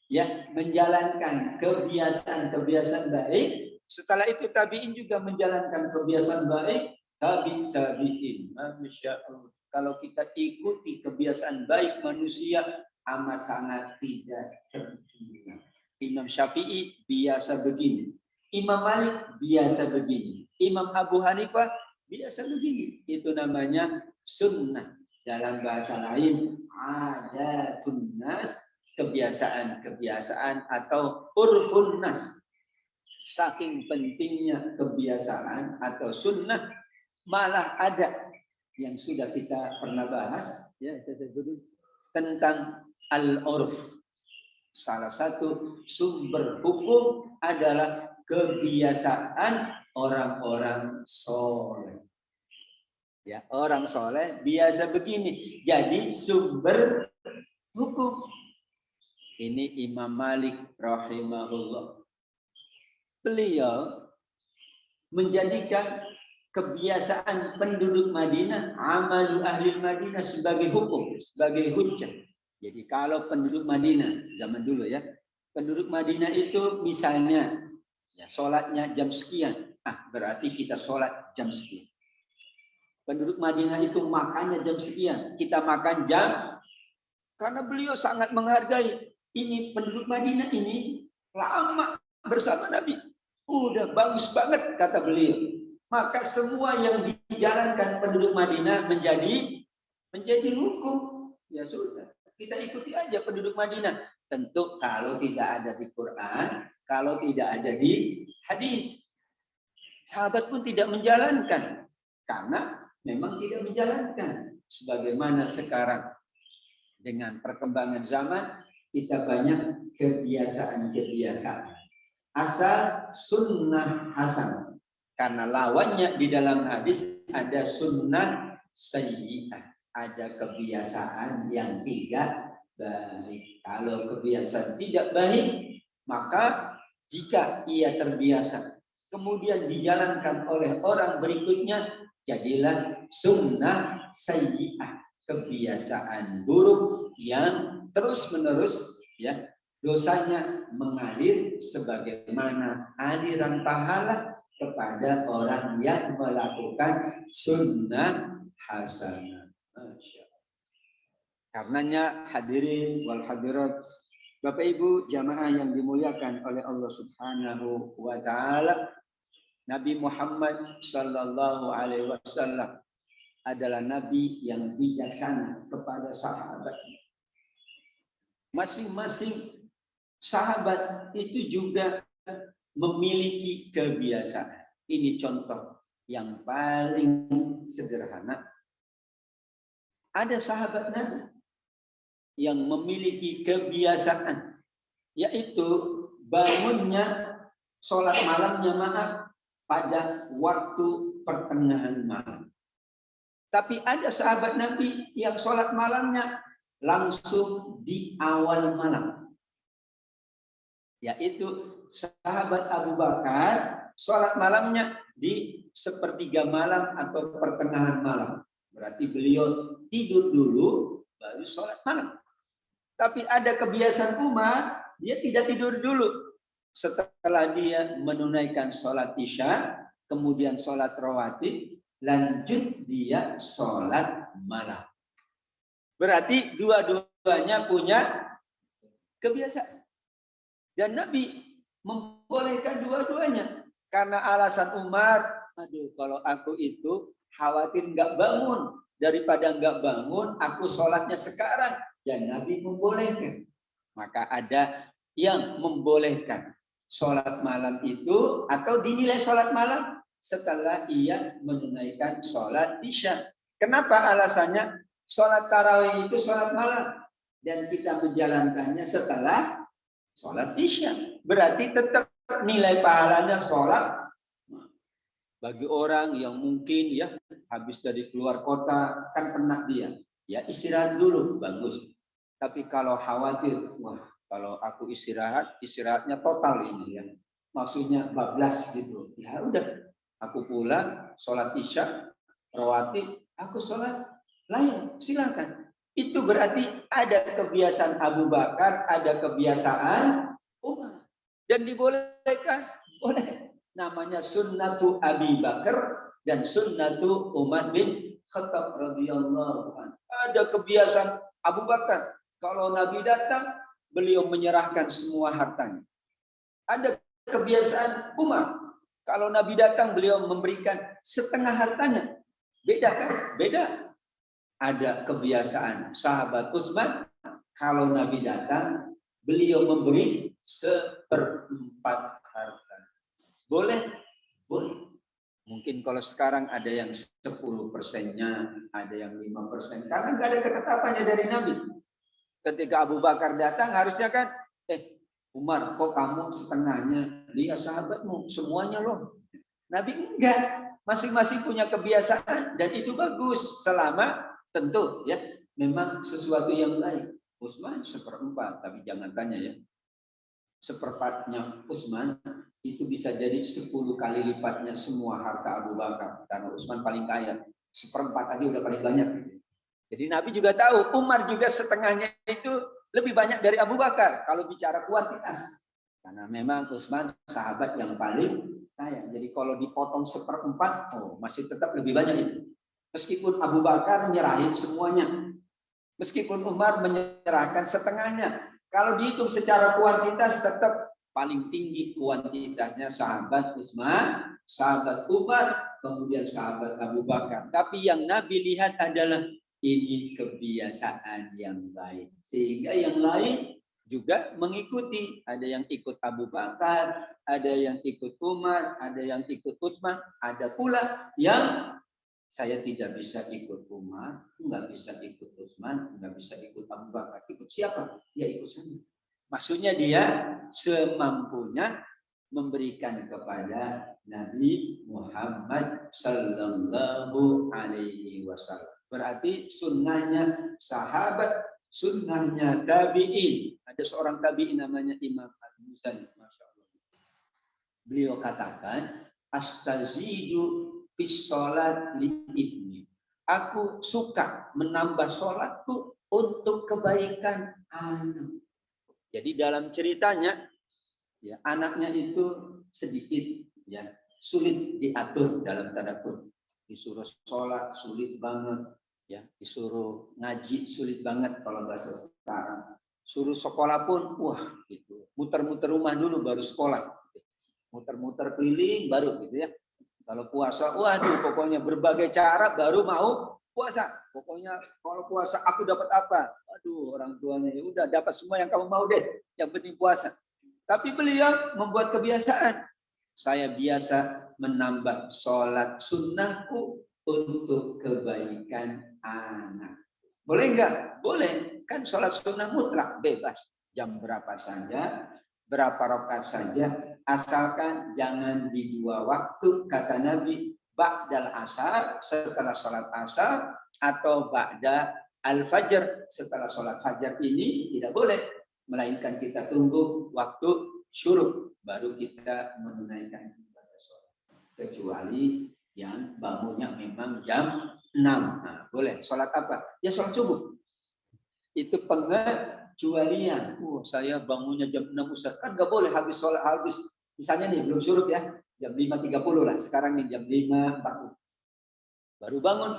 ya menjalankan kebiasaan-kebiasaan baik. Setelah itu tabi'in juga menjalankan kebiasaan baik. Tabi'in, Masya Allah. Kalau kita ikuti kebiasaan baik manusia, amat sangat tidak terhingga. Imam Syafi'i biasa begini. Imam Malik biasa begini. Imam Abu Hanifah biasa begini. Itu namanya sunnah. Dalam bahasa lain, adatun nas, kebiasaan-kebiasaan atau urfun nas. Saking pentingnya kebiasaan atau sunnah, malah ada yang sudah kita pernah bahas ya, tentang al-urf. Salah satu sumber hukum adalah kebiasaan orang-orang soleh. Ya, orang soleh biasa begini. Jadi sumber hukum. Ini Imam Malik rahimahullah. Beliau menjadikan kebiasaan penduduk Madinah, amalu ahli Madinah sebagai hukum, sebagai hujjah. Jadi kalau penduduk Madinah zaman dulu ya, penduduk Madinah itu misalnya ya sholatnya jam sekian, berarti kita sholat jam sekian. Penduduk Madinah itu makannya jam sekian, kita makan jam, karena beliau sangat menghargai ini penduduk Madinah ini lama bersama Nabi, udah bagus banget kata beliau. Maka semua yang dijalankan penduduk Madinah menjadi hukum. Ya sudah. kita ikuti aja penduduk Madinah. Tentu kalau tidak ada di Quran, kalau tidak ada di hadis. Sahabat pun tidak menjalankan. Karena memang tidak menjalankan. Sebagaimana sekarang dengan perkembangan zaman, kita banyak kebiasaan-kebiasaan. Asal sunnah hasan. Karena lawannya di dalam hadis ada sunnah sayyi'ah. Ada kebiasaan yang tidak baik. Kalau kebiasaan tidak baik, maka jika ia terbiasa, kemudian dijalankan oleh orang berikutnya, jadilah sunnah sayyi'ah. Kebiasaan buruk yang terus-menerus ya dosanya mengalir sebagaimana aliran pahala kepada orang yang melakukan sunnah hasanah. Masya Allah. Karenanya hadirin wal hadirat, Bapak Ibu jamaah yang dimuliakan oleh Allah Subhanahu wa taala, Nabi Muhammad sallallahu alaihi wasallam adalah nabi yang bijaksana kepada sahabat. Masing-masing sahabat itu juga memiliki kebiasaan. Ini contoh yang paling sederhana. Ada sahabat Nabi yang memiliki kebiasaan, yaitu bangunnya sholat malamnya pada waktu pertengahan malam. Tapi ada sahabat Nabi yang sholat malamnya langsung di awal malam. Yaitu sahabat Abu Bakar sholat malamnya di sepertiga malam atau pertengahan malam. Berarti beliau tidur dulu baru sholat malam. Tapi ada kebiasaan Umar, dia tidak tidur dulu. Setelah dia menunaikan sholat isya, kemudian sholat rawatib, lanjut dia sholat malam. Berarti dua-duanya punya kebiasaan. Dan Nabi membolehkan dua-duanya. Karena alasan Umar, aduh kalau aku itu khawatir nggak bangun. Daripada nggak bangun, aku sholatnya sekarang. Dan Nabi membolehkan. Maka ada yang membolehkan sholat malam itu atau dinilai sholat malam setelah ia menunaikan sholat isya. Kenapa alasannya? Sholat tarawih itu sholat malam dan kita menjalankannya setelah sholat isya. Berarti tetap nilai pahalanya sholat. Bagi orang yang mungkin ya habis dari keluar kota, kan penat dia, ya istirahat dulu, bagus. Tapi kalau khawatir, wah kalau aku istirahatnya total ini ya, maksudnya bablas gitu. Ya udah, aku pulang, sholat isya, rawatib, aku sholat lain, silakan. Itu berarti ada kebiasaan Abu Bakar, ada kebiasaan Umar. Dan dibolehkan, boleh. Namanya sunnatu Abi Bakar dan sunnatu Umar bin Khattab radhiyallahu anhu. Ada kebiasaan Abu Bakar. Kalau Nabi datang, beliau menyerahkan semua hartanya. Ada kebiasaan Umar. Kalau Nabi datang, beliau memberikan setengah hartanya. Beda kan? Beda. Ada kebiasaan sahabat Utsman, kalau Nabi datang, beliau memberi 1/4 harta. Boleh? Boleh. Mungkin kalau sekarang ada yang 10%-nya, ada yang 5%. Karena nggak ada ketetapannya dari Nabi. Ketika Abu Bakar datang, harusnya kan, Umar, kok kamu setengahnya? Dia sahabatmu, semuanya loh. Nabi enggak. Masing-masing punya kebiasaan dan itu bagus selama tentu ya memang sesuatu yang baik. Utsman 1/4, tapi jangan tanya ya. 1/4-nya Utsman itu bisa jadi 10 kali lipatnya semua harta Abu Bakar. Karena Utsman paling kaya. 1/4 aja udah paling banyak. Jadi Nabi juga tahu Umar juga setengahnya itu lebih banyak dari Abu Bakar kalau bicara kuantitas. Karena memang Utsman sahabat yang paling kaya. Jadi kalau dipotong 1/4, masih tetap lebih banyak itu. Meskipun Abu Bakar nyerahin semuanya. Meskipun Umar menyerahkan setengahnya. Kalau dihitung secara kuantitas tetap paling tinggi kuantitasnya sahabat Utsman, sahabat Umar, kemudian sahabat Abu Bakar. Tapi yang Nabi lihat adalah Ini kebiasaan yang baik. Sehingga yang lain juga mengikuti. Ada yang ikut Abu Bakar, ada yang ikut Umar, ada yang ikut Utsman, ada pula yang saya tidak bisa ikut Umar, nggak bisa ikut Utsman, nggak bisa ikut Abu Bakar. Ikut siapa? Ya ikut saya. Maksudnya dia semampunya memberikan kepada Nabi Muhammad Sallallahu Alaihi Wasallam. Berarti sunnahnya sahabat, sunnahnya tabi'in. Ada seorang tabi'in namanya Imam Al-Muzani, masya Allah. Beliau katakan, astazidu fis sholat li'ibni. Aku suka menambah sholatku untuk kebaikan anak. Jadi dalam ceritanya, ya, anaknya itu sedikit, ya, sulit diatur dalam tanda kutip. Disuruh sholat sulit banget, ya, disuruh ngaji sulit banget kalau bahasa sekarang. Suruh sekolah pun, wah, gitu. Muter-muter rumah dulu baru sekolah. Muter-muter keliling baru gitu ya. Kalau puasa, waduh, pokoknya berbagai cara baru mau puasa. Pokoknya kalau puasa aku dapat apa? Aduh, orang tuanya ya udah dapat semua yang kamu mau deh. Yang penting puasa. Tapi beliau membuat kebiasaan. Saya biasa menambah sholat sunnahku untuk kebaikan anak. Boleh enggak? Boleh. Kan sholat sunnah mutlak, bebas. Jam berapa saja, berapa rakaat saja. Asalkan jangan di dua waktu, kata Nabi. Ba'dal asar, setelah sholat asar. Atau ba'da al-fajr, setelah sholat fajar ini tidak boleh. Melainkan kita tunggu waktu syuruk baru kita menunaikan ibadah sholat. Kecuali yang bangunnya memang jam 6. Nah, boleh. Sholat apa? Ya sholat subuh. Itu pengecualian. Saya bangunnya jam 6 Ustaz. Kan nggak boleh habis sholat, habis. Misalnya nih, belum syuruk ya. Jam 5.30 lah. Sekarang nih jam 5.40. Baru bangun.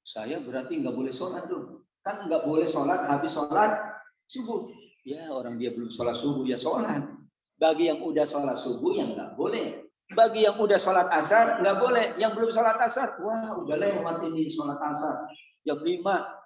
Saya berarti nggak boleh sholat dong. Kan nggak boleh sholat habis sholat subuh. Ya, orang dia belum sholat subuh, ya sholat. Bagi yang udah sholat subuh, yang nggak boleh. Bagi yang udah sholat asar, nggak boleh. Yang belum sholat asar, wah udah lewat ini sholat asar. Jam 5,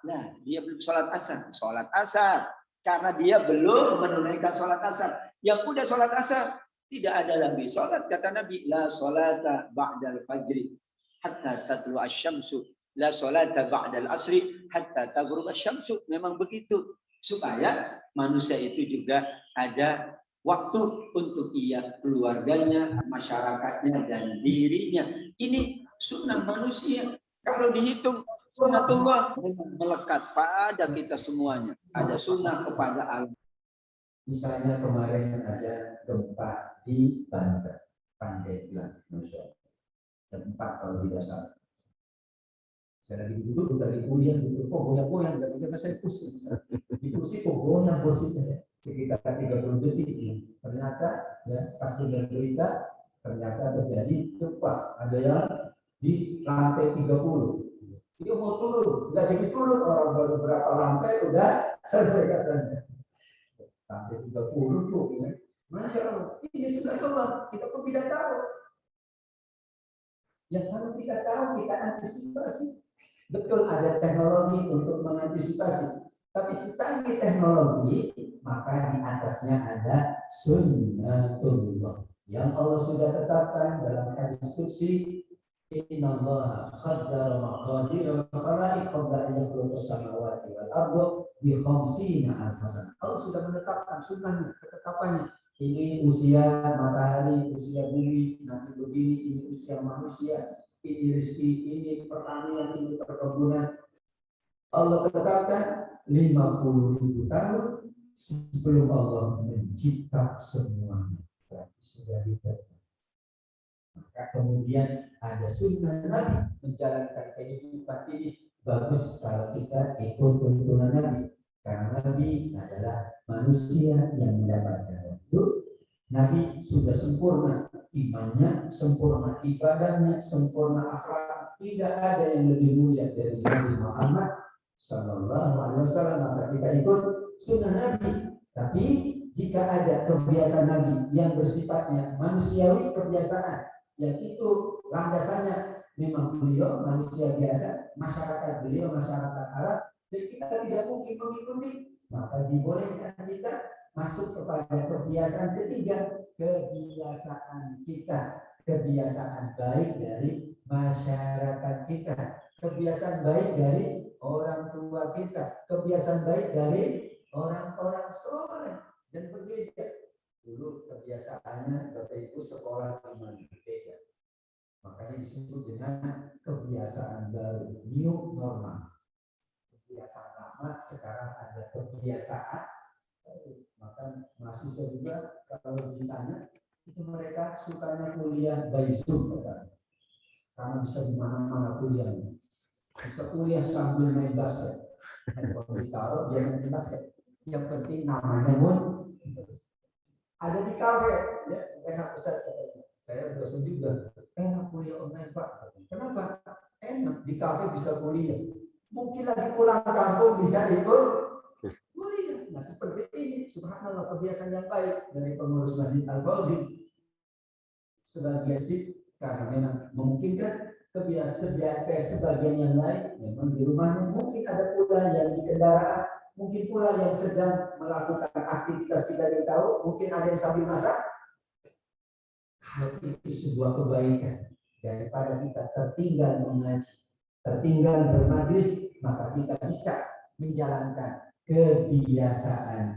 nah dia belum sholat asar. Sholat asar. Karena dia belum menunaikan sholat asar. Yang udah sholat asar, tidak ada lagi sholat. Kata Nabi, la sholata ba'dal fajri hatta tatlu asyamsu. La sholata ba'dal asri hatta taghrub asyamsu. Memang begitu. Supaya manusia itu juga ada waktu untuk ia, keluarganya, masyarakatnya, dan dirinya. Ini sunnah manusia. Kalau dihitung, sunnatullah melekat pada kita semuanya. Ada sunnah kepada Allah. Misalnya kemarin ada gempa di Banten, Pandeglang, Nusa. Jam 4 kalau tidak salah. Saya lagi duduk dari kuliah gitu, goyang-goyang, gak saya pusing. Di kursi kok goyang kursinya, sekitar 30 detik. Ternyata ya pas dengar berita, ternyata terjadi gempa. Ada yang di lantai 30. Dia mau turun, nggak jadi turun, orang baru berapa lantai udah selesai katanya. Lantai 30 tuh, ya. Masya Allah, ini sudah keluar, kita pun tidak tahu. Yang kalau kita tahu, kita antisipasi. Betul ada teknologi untuk mengantisipasi, tapi secanggih teknologi, maka di atasnya ada sunnatullah yang Allah sudah tetapkan dalam hadis qudsi. Innallaha qaddara maqadir al-khalaiq qabla an yakhluqa as-samawati wal arda bi 50 alf sana. Allah sudah menetapkan sunnahnya, ketetapannya. Ini usia matahari, usia bumi, nanti begini, ini usia manusia. Ini rezeki, ini pertanian, ini perkebunan. Allah tetapkan 50.000 tahun sebelum Allah mencipta semuanya. Sudah ditetapkan. Maka kemudian ada sunnah Nabi menjalankan kehidupan ini. Bagus kalau kita ikut tuntunan Nabi. Karena Nabi adalah manusia yang mendapatkan waktu. Nabi sudah sempurna imannya, sempurna ibadahnya, sempurna akhlak. Tidak ada yang lebih mulia dari Nabi Muhammad Sallallahu Alaihi Wasallam. Maka kita ikut sunnah Nabi. Tapi jika ada kebiasaan Nabi yang bersifatnya manusiawi kebiasaan, yang itu landasannya Memang beliau manusia biasa, masyarakat beliau masyarakat Arab, dan kita tidak mungkin mengikuti. Maka dibolehkan kita masuk kepada kebiasaan ketiga, kebiasaan kita, kebiasaan baik dari masyarakat kita, kebiasaan baik dari orang tua kita, kebiasaan baik dari orang-orang soleh dan berbeda. Dulu kebiasaannya Bapak Ibu sekolah di berbeda. Makanya disebut dengan kebiasaan baru, new normal. Kebiasaan lama sekarang ada kebiasaan. Maka mahasiswa juga kalau ditanya itu mereka sukanya kuliah by Zoom, karena bisa di mana-mana kuliahnya. Bisa kuliah sambil main basket. Kalau ditaruh dia main basket. Yang penting namanya pun ada di kafe, ya enak besar katanya. Saya dosen juga, enak kuliah online Pak. Kenapa? Enak di kafe bisa kuliah. Mungkin lagi pulang kampung bisa ikut kuliah. Nah seperti ini, subhanallah kebiasaan yang baik dari pengurus Masjid Al-Fauzi. Sebagian sih karena memang memungkinkan sebagian yang lain memang di rumahnya, mungkin ada pula yang di kendaraan, mungkin pula yang sedang melakukan aktivitas kita yang tahu, mungkin ada yang sambil masak. Hal itu sebuah kebaikan daripada kita tertinggal mengaji, tertinggal bermajlis, maka kita bisa menjalankan kebiasaan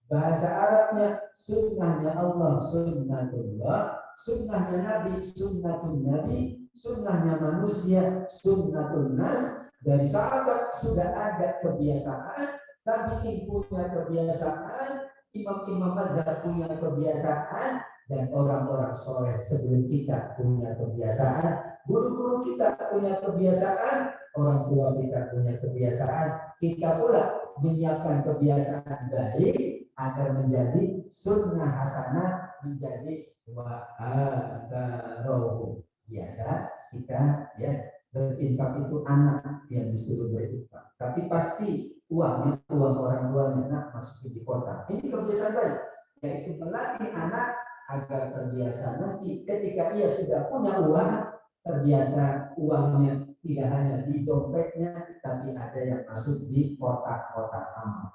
bahasa Arabnya, sunnahnya Allah, sunnatullah, sunnahnya Nabi, sunnatun Nabi, sunnahnya manusia, sunnatun nas. Dari sahabat sudah ada kebiasaan, tabi'in punya kebiasaan, imam-imam mazhab punya kebiasaan, dan orang-orang soleh sebelum kita punya kebiasaan, guru-guru kita punya kebiasaan, orang tua kita punya kebiasaan, kita pula menyiapkan kebiasaan baik agar menjadi sunnah hasanah, menjadi wa'adarohu. Biasa kita ya berinfak itu anak yang disuruh berinfak, tapi pasti uangnya uang orang tuanya nak masukin di kotak. Ini kebiasaan baik, yaitu melatih anak agar terbiasa nanti ketika ia sudah punya uang, terbiasa uangnya tidak hanya di dompetnya, tapi ada yang masuk di kotak-kotak amal.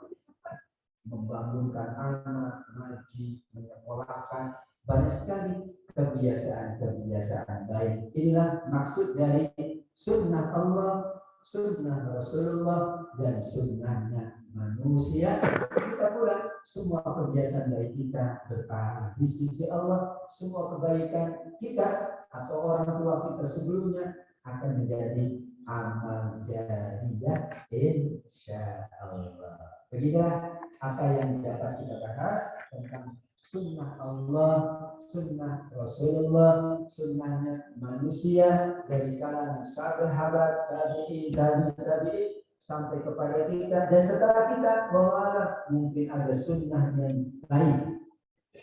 Membangunkan anak, ngaji, menyekolahkan, banyak sekali kebiasaan-kebiasaan baik. Inilah maksud dari sunnah Allah, sunnah Rasulullah, dan sunnahnya manusia. Kita pula semua kebiasaan baik kita berpahala di sisi Allah, semua kebaikan kita atau orang tua kita sebelumnya akan menjadi amal jariyah insya Allah. Beginilah apa yang dapat kita bahas tentang sunnah Allah, sunnah Rasulullah, sunnahnya manusia dari kalangan sahabat, tabi'in, sampai kepada kita, dan setelah kita bahwa mungkin ada sunnah yang lain.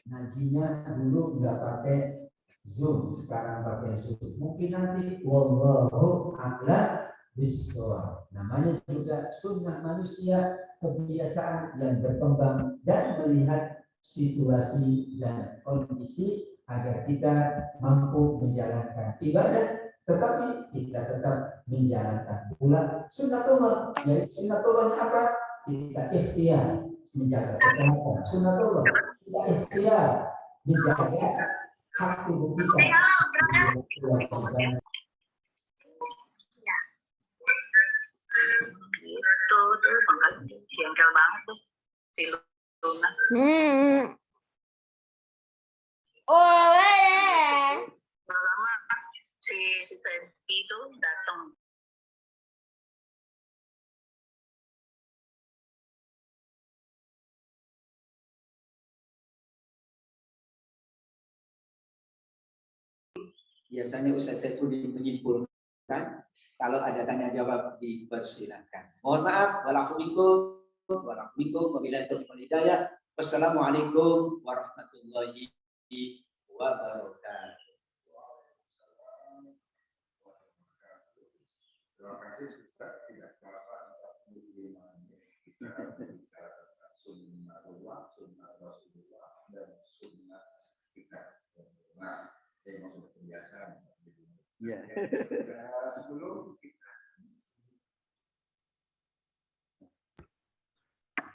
Ngajinya dulu nggak pakai Zoom, sekarang pakai Zoom. Mungkin nanti wallahu a'lam bishawab. Namanya juga sunnah manusia, kebiasaan yang berkembang dan melihat situasi dan kondisi agar kita mampu menjalankan ibadah, tetapi kita tetap menjalankan pula sunnatullah. Jadi sunnatullahnya apa? Kita ikhtiar menjaga kesehatan. Sunnatullah kita ikhtiar menjaga hak tubuh kita. Itu tuh makanya jengkel banget tuh si Luna. Lama si Feby itu datang. Biasanya Ustaz Saifuddin menyimpulkan, kalau ada tanya jawab dipersilakan. Mohon maaf, walafuminkum, wabillahi taufiq wal hidayah. Wassalamualaikum warahmatullahi wabarakatuh. Terima kasih sudah tidak terasa sunnah Allah, sunnah Rasulullah, dan sunnah kita. Nah, yang maksud kebiasaan. Ya. Sebelum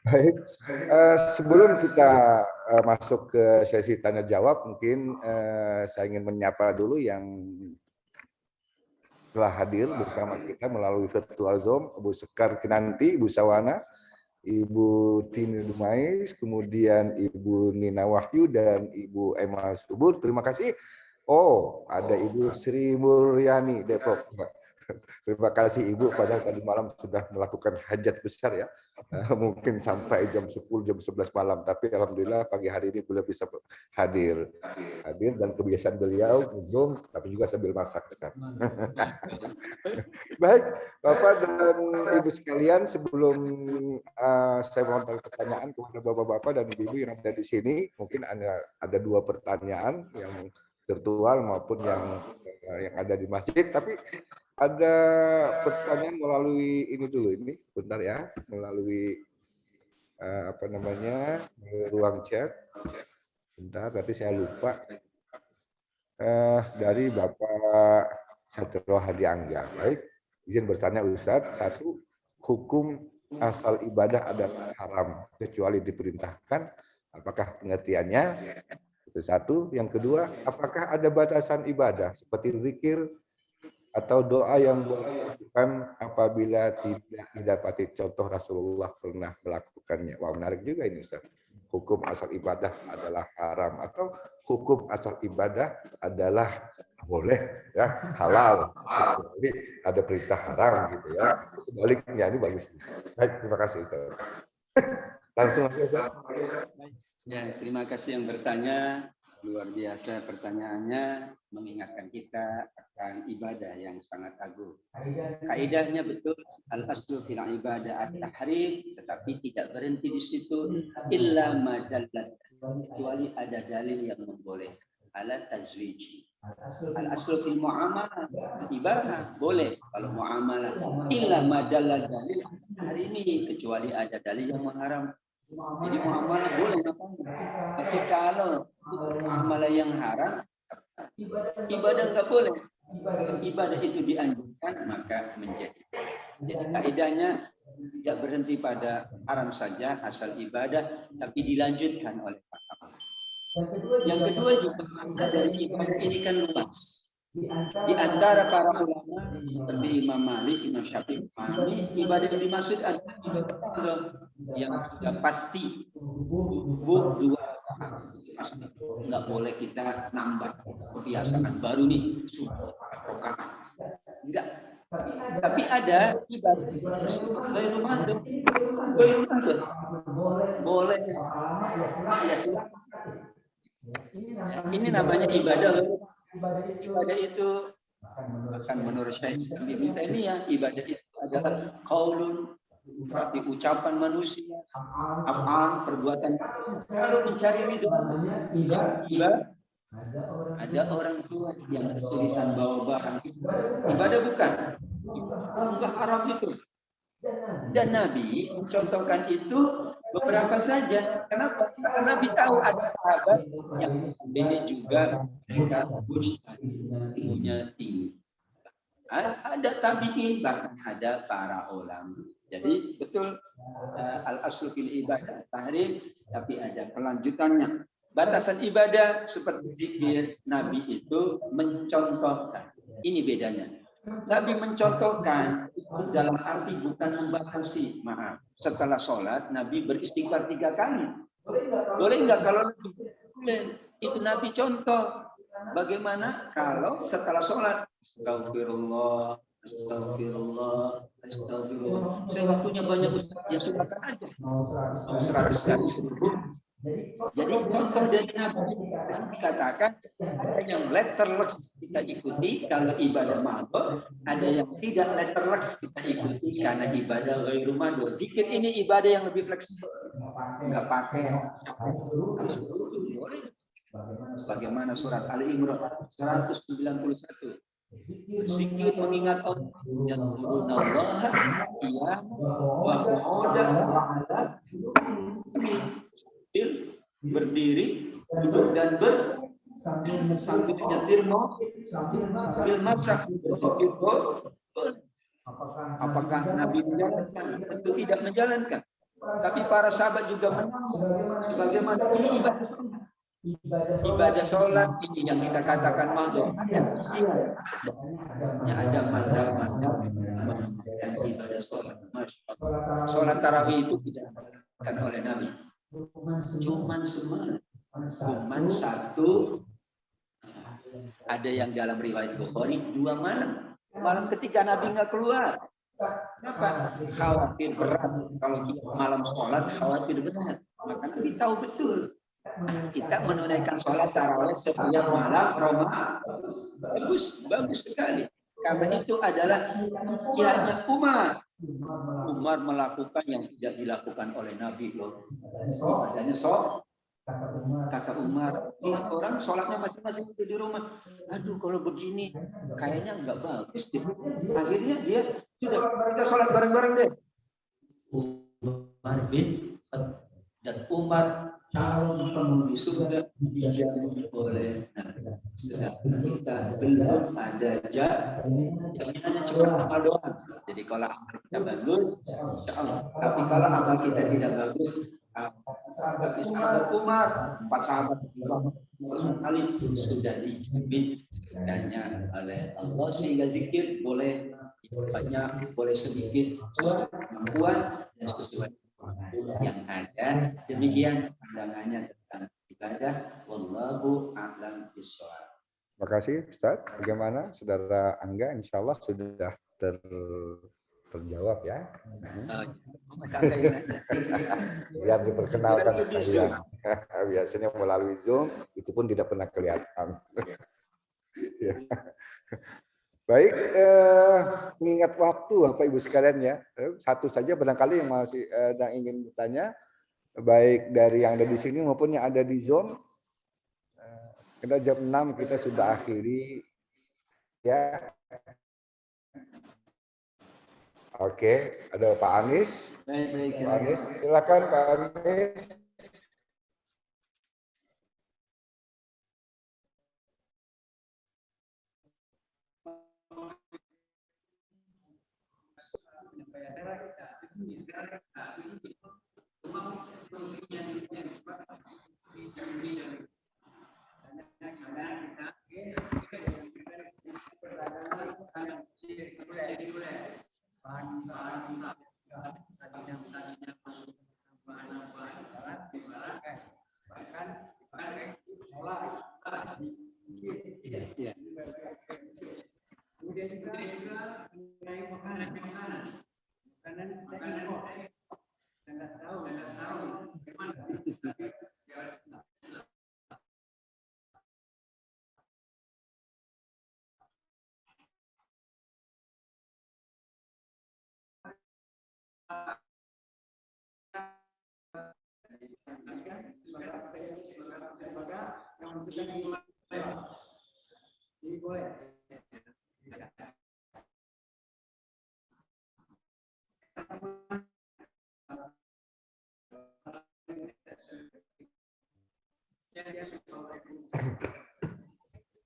Baik, sebelum kita masuk ke sesi tanya jawab, mungkin saya ingin menyapa dulu yang telah hadir bersama kita melalui virtual Zoom, Ibu Sekar Kinanti, Ibu Sawana, Ibu Tini Dumais, kemudian Ibu Nina Wahyu dan Ibu Emma Subur. Terima kasih. Oh, ada Ibu Sri Mulyani Depok. Terima kasih Ibu, padahal tadi malam sudah melakukan hajat besar ya. Mungkin sampai jam 10, jam 11 malam. Tapi alhamdulillah pagi hari ini beliau bisa hadir. Dan kebiasaan beliau Zoom, tapi juga sambil masak. Baik, Bapak dan Ibu sekalian, sebelum saya mau pertanyaan kepada Bapak-Bapak dan Ibu yang ada di sini, mungkin ada 2 pertanyaan yang virtual maupun yang ada di masjid, tapi ada pertanyaan melalui ini dulu, ini bentar ya, melalui ruang chat. Bentar, nanti saya lupa. Dari Bapak Satrio Hadi Angga. Baik, izin bertanya Ustadz. 1, hukum asal ibadah adalah haram kecuali diperintahkan. Apakah pengertiannya? Itu 1. Yang kedua, apakah ada batasan ibadah seperti zikir atau doa yang boleh dilakukan apabila tidak didapati contoh Rasulullah pernah melakukannya? Wah, menarik juga ini Ustaz. Hukum asal ibadah adalah haram atau hukum asal ibadah adalah boleh ya, halal. Jadi ada perintah haram gitu ya. Sebaliknya ini bagus. Baik, terima kasih Ustaz. Langsung aja Ustaz. Ya, terima kasih yang bertanya. Luar biasa pertanyaannya, mengingatkan kita akan ibadah yang sangat agung. Kaidahnya betul, al-aslu fil ibadah at-tahrim, tetapi tidak berhenti di situ, illa ma dallat, kecuali ada dalil yang memboleh. Ala tazwij. Al-aslu fil muamalah, ibadah boleh kalau muamalah, illa ma dallat dalil hari ini, kecuali ada dalil yang mengharam. Jadi muamalah boleh ngapain? Tapi kalau muamalah yang haram, ibadah nggak boleh. Kalau ibadah itu dianjurkan, maka menjadi. Jadi kaidahnya tidak berhenti pada haram saja asal ibadah, tapi dilanjutkan oleh para ulama. Yang kedua juga makna dari ibadah ini kan luas. Di antara para ulama seperti Imam Malik, Imam Syafi'i, ibadah yang dimaksud adalah ibadah yang sudah pasti subuh 2 rakaat. Nggak boleh kita nambah kebiasaan baru nih subuh 4 rakaat. Enggak. Tapi ada ibadah ghairu madhum. Boleh. Ya silakan. Ini namanya ibadah. Ibadah itu bahkan menurut Syekh Islam Ibnu Taimiyah, ibadah itu adalah qaulun, berarti ucapan manusia, af'al, perbuatan. Kalau mencari ridho ibadah, ada orang tua yang kesulitan bawa barang, ibadah bukan? Enggak haram itu. Dan Nabi mencontohkan itu beberapa saja. Kenapa? Karena Nabi tahu ada sahabat yang ini juga mereka ilmunya tinggi. Ada tabi'in, bahkan ada para ulama. Jadi betul al-aslu fil ibadah tahrim, tapi ada kelanjutannya. Batasan ibadah seperti zikir, Nabi itu mencontohkan. Ini bedanya. Nabi mencontohkan itu dalam arti bukan membatasi. Maaf, setelah sholat Nabi beristighfar 3 kali. Boleh nggak kalau Nabi boleh? Itu Nabi contoh. Bagaimana kalau setelah sholat astagfirullah, astagfirullah, astagfirullah. Saya waktunya banyak Ustaz, ya silakan aja. Mau 100 kali seminggu. Jadi contoh dari Nabi dikatakan ada yang letterless kita ikuti kalau ibadah madhur, ada yang tidak letterless kita ikuti karena ibadah ghairu madhur. Dikit ini ibadah yang lebih fleksibel, nggak pakai harus boleh. Bagaimana surat Ali Imran 191. Zikir mengingat Allah yang Allah ia wa qu'udan wa ala berdiri, duduk dan sambil nyetir mau sambil masak berzikir boleh. Apakah Nabi menjalankan? Tentu tidak menjalankan. Tapi para sahabat juga menang. Sebagaimana ini ibadah sholat ini yang kita katakan mazhab. Ada mazhab dan ibadah sholat. Sholat tarawih itu tidak dilakukan oleh Nabi. Cuman semalam. Cuman satu. Ada yang dalam riwayat Bukhari 2 malam. Malam ketiga Nabi nggak keluar. Kenapa? Khawatir berat. Kalau dia malam sholat khawatir berat. Maka Nabi tahu betul. Kita menunaikan sholat tarawih setiap malam Ramadan. Bagus sekali. Karena itu adalah istiadatnya Umar. Umar melakukan yang tidak dilakukan oleh Nabi loh. Adanya kata Umar, lihat orang sholatnya masing-masing itu di rumah. Aduh, kalau begini kayaknya nggak bagus deh. Akhirnya dia sudah kita sholat bareng-bareng deh. Umar bin dan Umar calon penghuni surga dijamin oleh Nabi. Kita belum ada jaminannya cuma amal doang. Jadi kalau amal kita bagus, insya Allah. Tapi kalau amal kita tidak bagus, tapi sahabat Umar, 4 sahabat Ali sudah dijamin sebenarnya oleh Allah, sehingga zikir boleh banyak, boleh sedikit sesuai kemampuan dan sesuai yang ada. Demikian pandangannya tentang ibadah. Wallahu a'lam bishawab. Terima kasih Ustaz. Bagaimana Saudara Angga? Insya Allah sudah terjawab ya. Biar diperkenalkan saya. Biasanya melalui Zoom itu pun tidak pernah kelihatan. Baik, mengingat waktu Bapak Ibu sekalian ya. Satu saja barangkali yang masih yang ingin bertanya, baik dari yang ada di sini maupun yang ada di Zoom. Kita jam 6 kita sudah akhiri ya. Oke, ada Pak Anies. Pak Anies, silakan Pak Anies.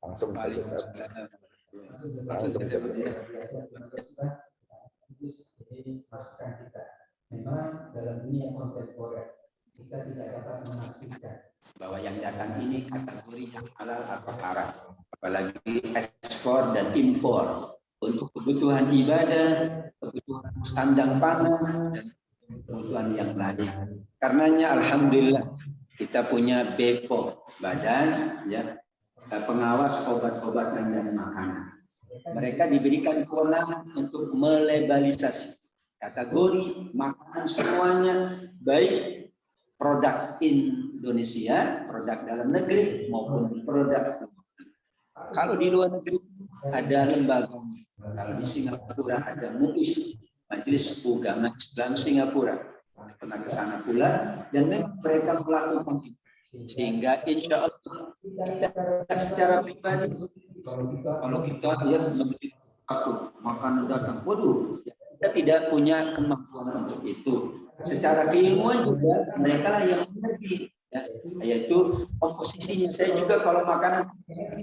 Langsung saja. Langsung saja. Jadi masukan kita. Memang dalam dunia kontemporer kita tidak dapat memastikan bahwa yang datang ini kategorinya halal atau haram, apalagi ekspor dan impor untuk kebutuhan ibadah, kebutuhan sandang pangan dan kebutuhan yang lain. Karenanya alhamdulillah kita punya BPOM, Badan ya Pengawas Obat-obatan dan Makanan. Mereka diberikan kewenangan untuk melabalisasi kategori makanan semuanya, baik produk Indonesia, produk dalam negeri maupun produk luar. Kalau di luar negeri ada lembaga, kalau di Singapura ada MUIS, Majelis Ulama Islam Singapura, pernah ke sana pula, dan memang mereka melakukan itu. Sehingga insya Allah kita secara pribadi, kalau kita ya membeli satu makanan datang, waduh, kita tidak punya kemampuan untuk itu. Secara keilmuan juga mereka lah yang mengerti. Ya. yaitu komposisinya. Saya juga kalau makanan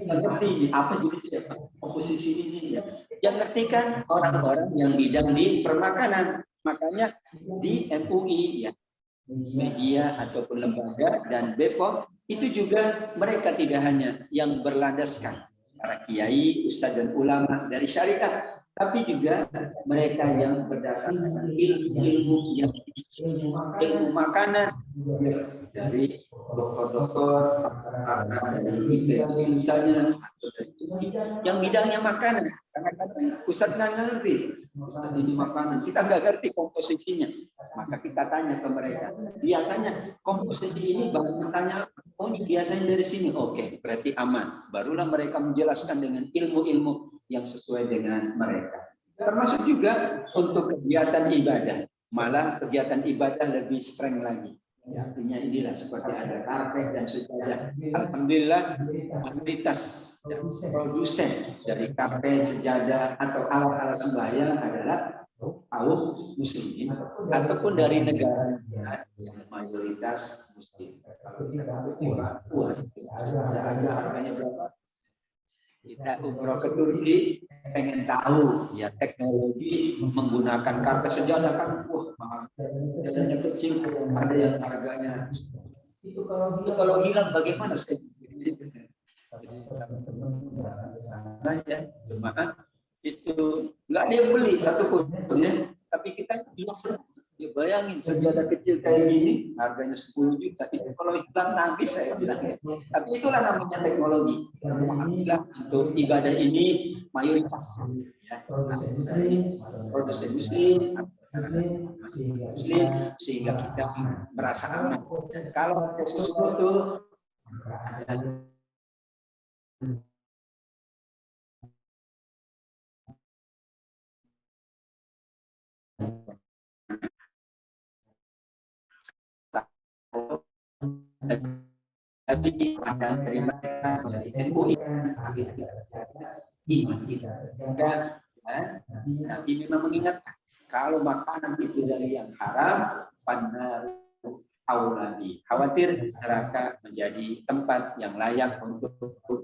nggak ngerti ini apa jenisnya, komposisi ini ya. Yang ngerti kan orang-orang yang bidang di permakanan. Makanya di MUI ya, media ataupun lembaga dan BPOM itu juga mereka tidak hanya yang berlandaskan para kiai, ustadz dan ulama dari syariat, tapi juga mereka yang berdasarkan ilmu yang ilmu makanan dari dokter-dokter, pakar dari IPB misalnya, yang bidangnya makanan. Karena kadang Ustaz nggak ngerti, Ustaz ini makanan, kita nggak ngerti komposisinya. Maka kita tanya ke mereka. Biasanya komposisi ini baru bertanya, oh ini biasanya dari sini, oke, berarti aman. Barulah mereka menjelaskan dengan ilmu-ilmu yang sesuai dengan mereka. Termasuk juga untuk kegiatan ibadah. Malah kegiatan ibadah lebih strength lagi. Artinya inilah seperti ada karpet dan sejadah. Alhamdulillah mayoritas produsen dari karpet, sejadah atau alat-alat sembahyang adalah kaum muslimin ataupun dari negara yang mayoritas muslim. Ada harganya berapa? Kita umroh ke Turki pengen tahu ya teknologi menggunakan karpet sejadah kan mahal. Sejadahnya kecil, ada yang harganya itu kalau hilang bagaimana sih? Ya, jemaah itu nggak ada yang beli satupun ya, tapi kita biasa. Ya, bayangin sejadah kecil kayak gini harganya 10 juta itu kalau hilang habis saya bilang ya. Tapi itulah namanya teknologi. Alhamdulillah untuk ibadah ini mayoritas ya, produsen muslim sehingga kita merasa aman. Kalau ada sesuatu dari mereka dari MUI iman kita dan Nabi memang mengingatkan kalau makanan itu dari yang haram benar auladi khawatir neraka menjadi tempat yang layak untuk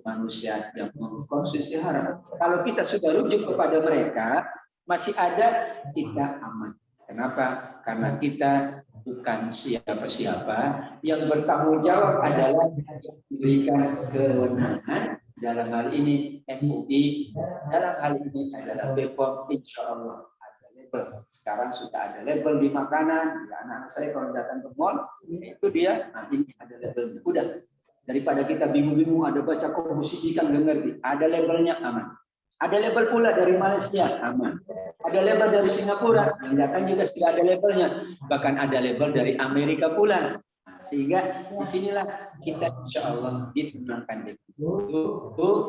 manusia yang mengkonsumsi haram. Kalau kita sudah rujuk kepada mereka masih ada, kita aman. Kenapa? Karena kita bukan siapa-siapa, yang bertanggung jawab adalah yang diberikan kewenangan. Dalam hal ini MUI, dalam hal ini adalah BPOM. Insya Allah ada label. Sekarang sudah ada label di makanan. Ya, anak saya kalau datang ke mall itu dia, nah ini ada labelnya. Udah, daripada kita bingung-bingung ada baca komposisi kan nggak ngerti. Ada labelnya, aman. Ada label pula dari Malaysia, aman. Ada label dari Singapura, yang datang juga sudah ada labelnya. Bahkan ada label dari Amerika pula. Sehingga disinilah kita insya Allah ditenangkan.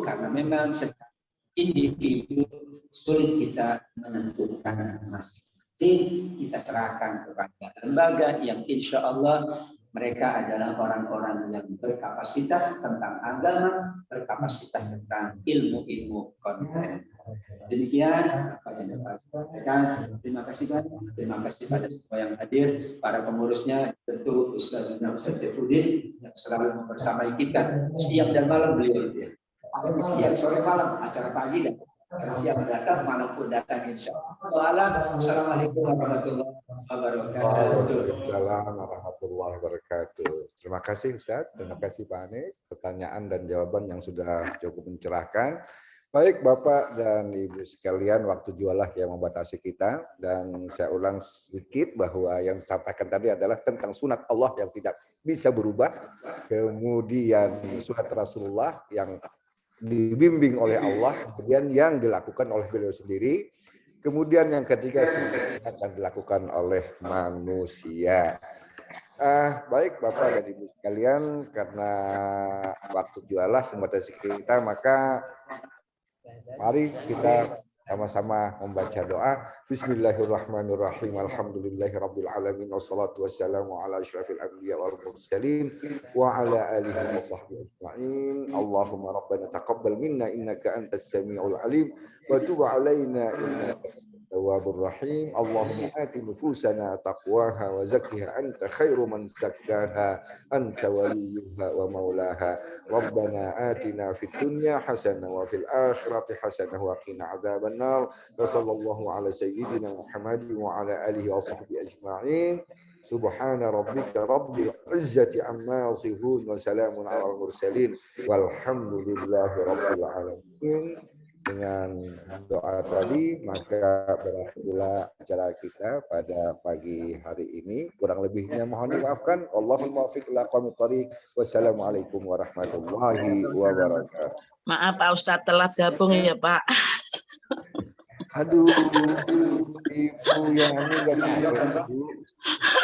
Karena memang secara individu sulit kita menentukan masing-masing. Kita serahkan kepada lembaga yang insya Allah mereka adalah orang-orang yang berkapasitas tentang agama, berkapasitas tentang ilmu-ilmu konten. Demikian apa yang dapat saya sampaikan. Terima kasih banyak. Terima kasih pada semua yang hadir, para pengurusnya, tentu Ustaz Saifuddin yang selalu membersamai kita siang dan malam beliau itu. Siang, sore, malam, acara pagi dan siang datang, malam pun datang insya Allah. Assalamualaikum warahmatullahi wabarakatuh. Waalaikumsalam warahmatullahi wabarakatuh. Terima kasih Ustaz, terima kasih Pak Anies, pertanyaan dan jawaban yang sudah cukup mencerahkan. Baik Bapak dan Ibu sekalian, waktu jualah yang membatasi kita, dan saya ulang sedikit bahwa yang disampaikan tadi adalah tentang sunat Allah yang tidak bisa berubah, kemudian sunat Rasulullah yang dibimbing oleh Allah, kemudian yang dilakukan oleh beliau sendiri, kemudian yang ketiga akan dilakukan oleh manusia. Baik Bapak dan Ibu sekalian, karena waktu jualah membatasi kita, maka mari kita sama-sama membaca doa. Bismillahirrahmanirrahim. Alhamdulillahirabbil alamin wassalatu wassalamu ala asyrafil anbiya wal mursalin wa ala alihi wa sahbihi ajma'in. Allahumma rabbana taqabbal minna innaka antas samiul alim wa tub alaina innaka tawwabur rahim. Allahumma ati nufusana taqwaha wa zakkiha anta khairu man zakkaha anta waliyuha wa maulaha. Rabbana atina fid dunya hasanah wa fil akhirati hasanah wa qina adzaban nar. Wa sallallahu ala sayyidina Muhammadin wa ala alihi wa sahbihi ajma'in. Subhana rabbika rabbil izzati amma yasifun wa salamun alal mursalin walhamdulillahi rabbil alamin. Dengan doa tadi maka berakhirlah acara kita pada pagi hari ini. Kurang lebihnya mohon dimaafkan. Allahumma waffiq ila aqwamit thoriq. Wassalamualaikum warahmatullahi wabarakatuh. Maaf Pak Ustadz telat gabung ya Pak. Aduh, ibu yang ini gak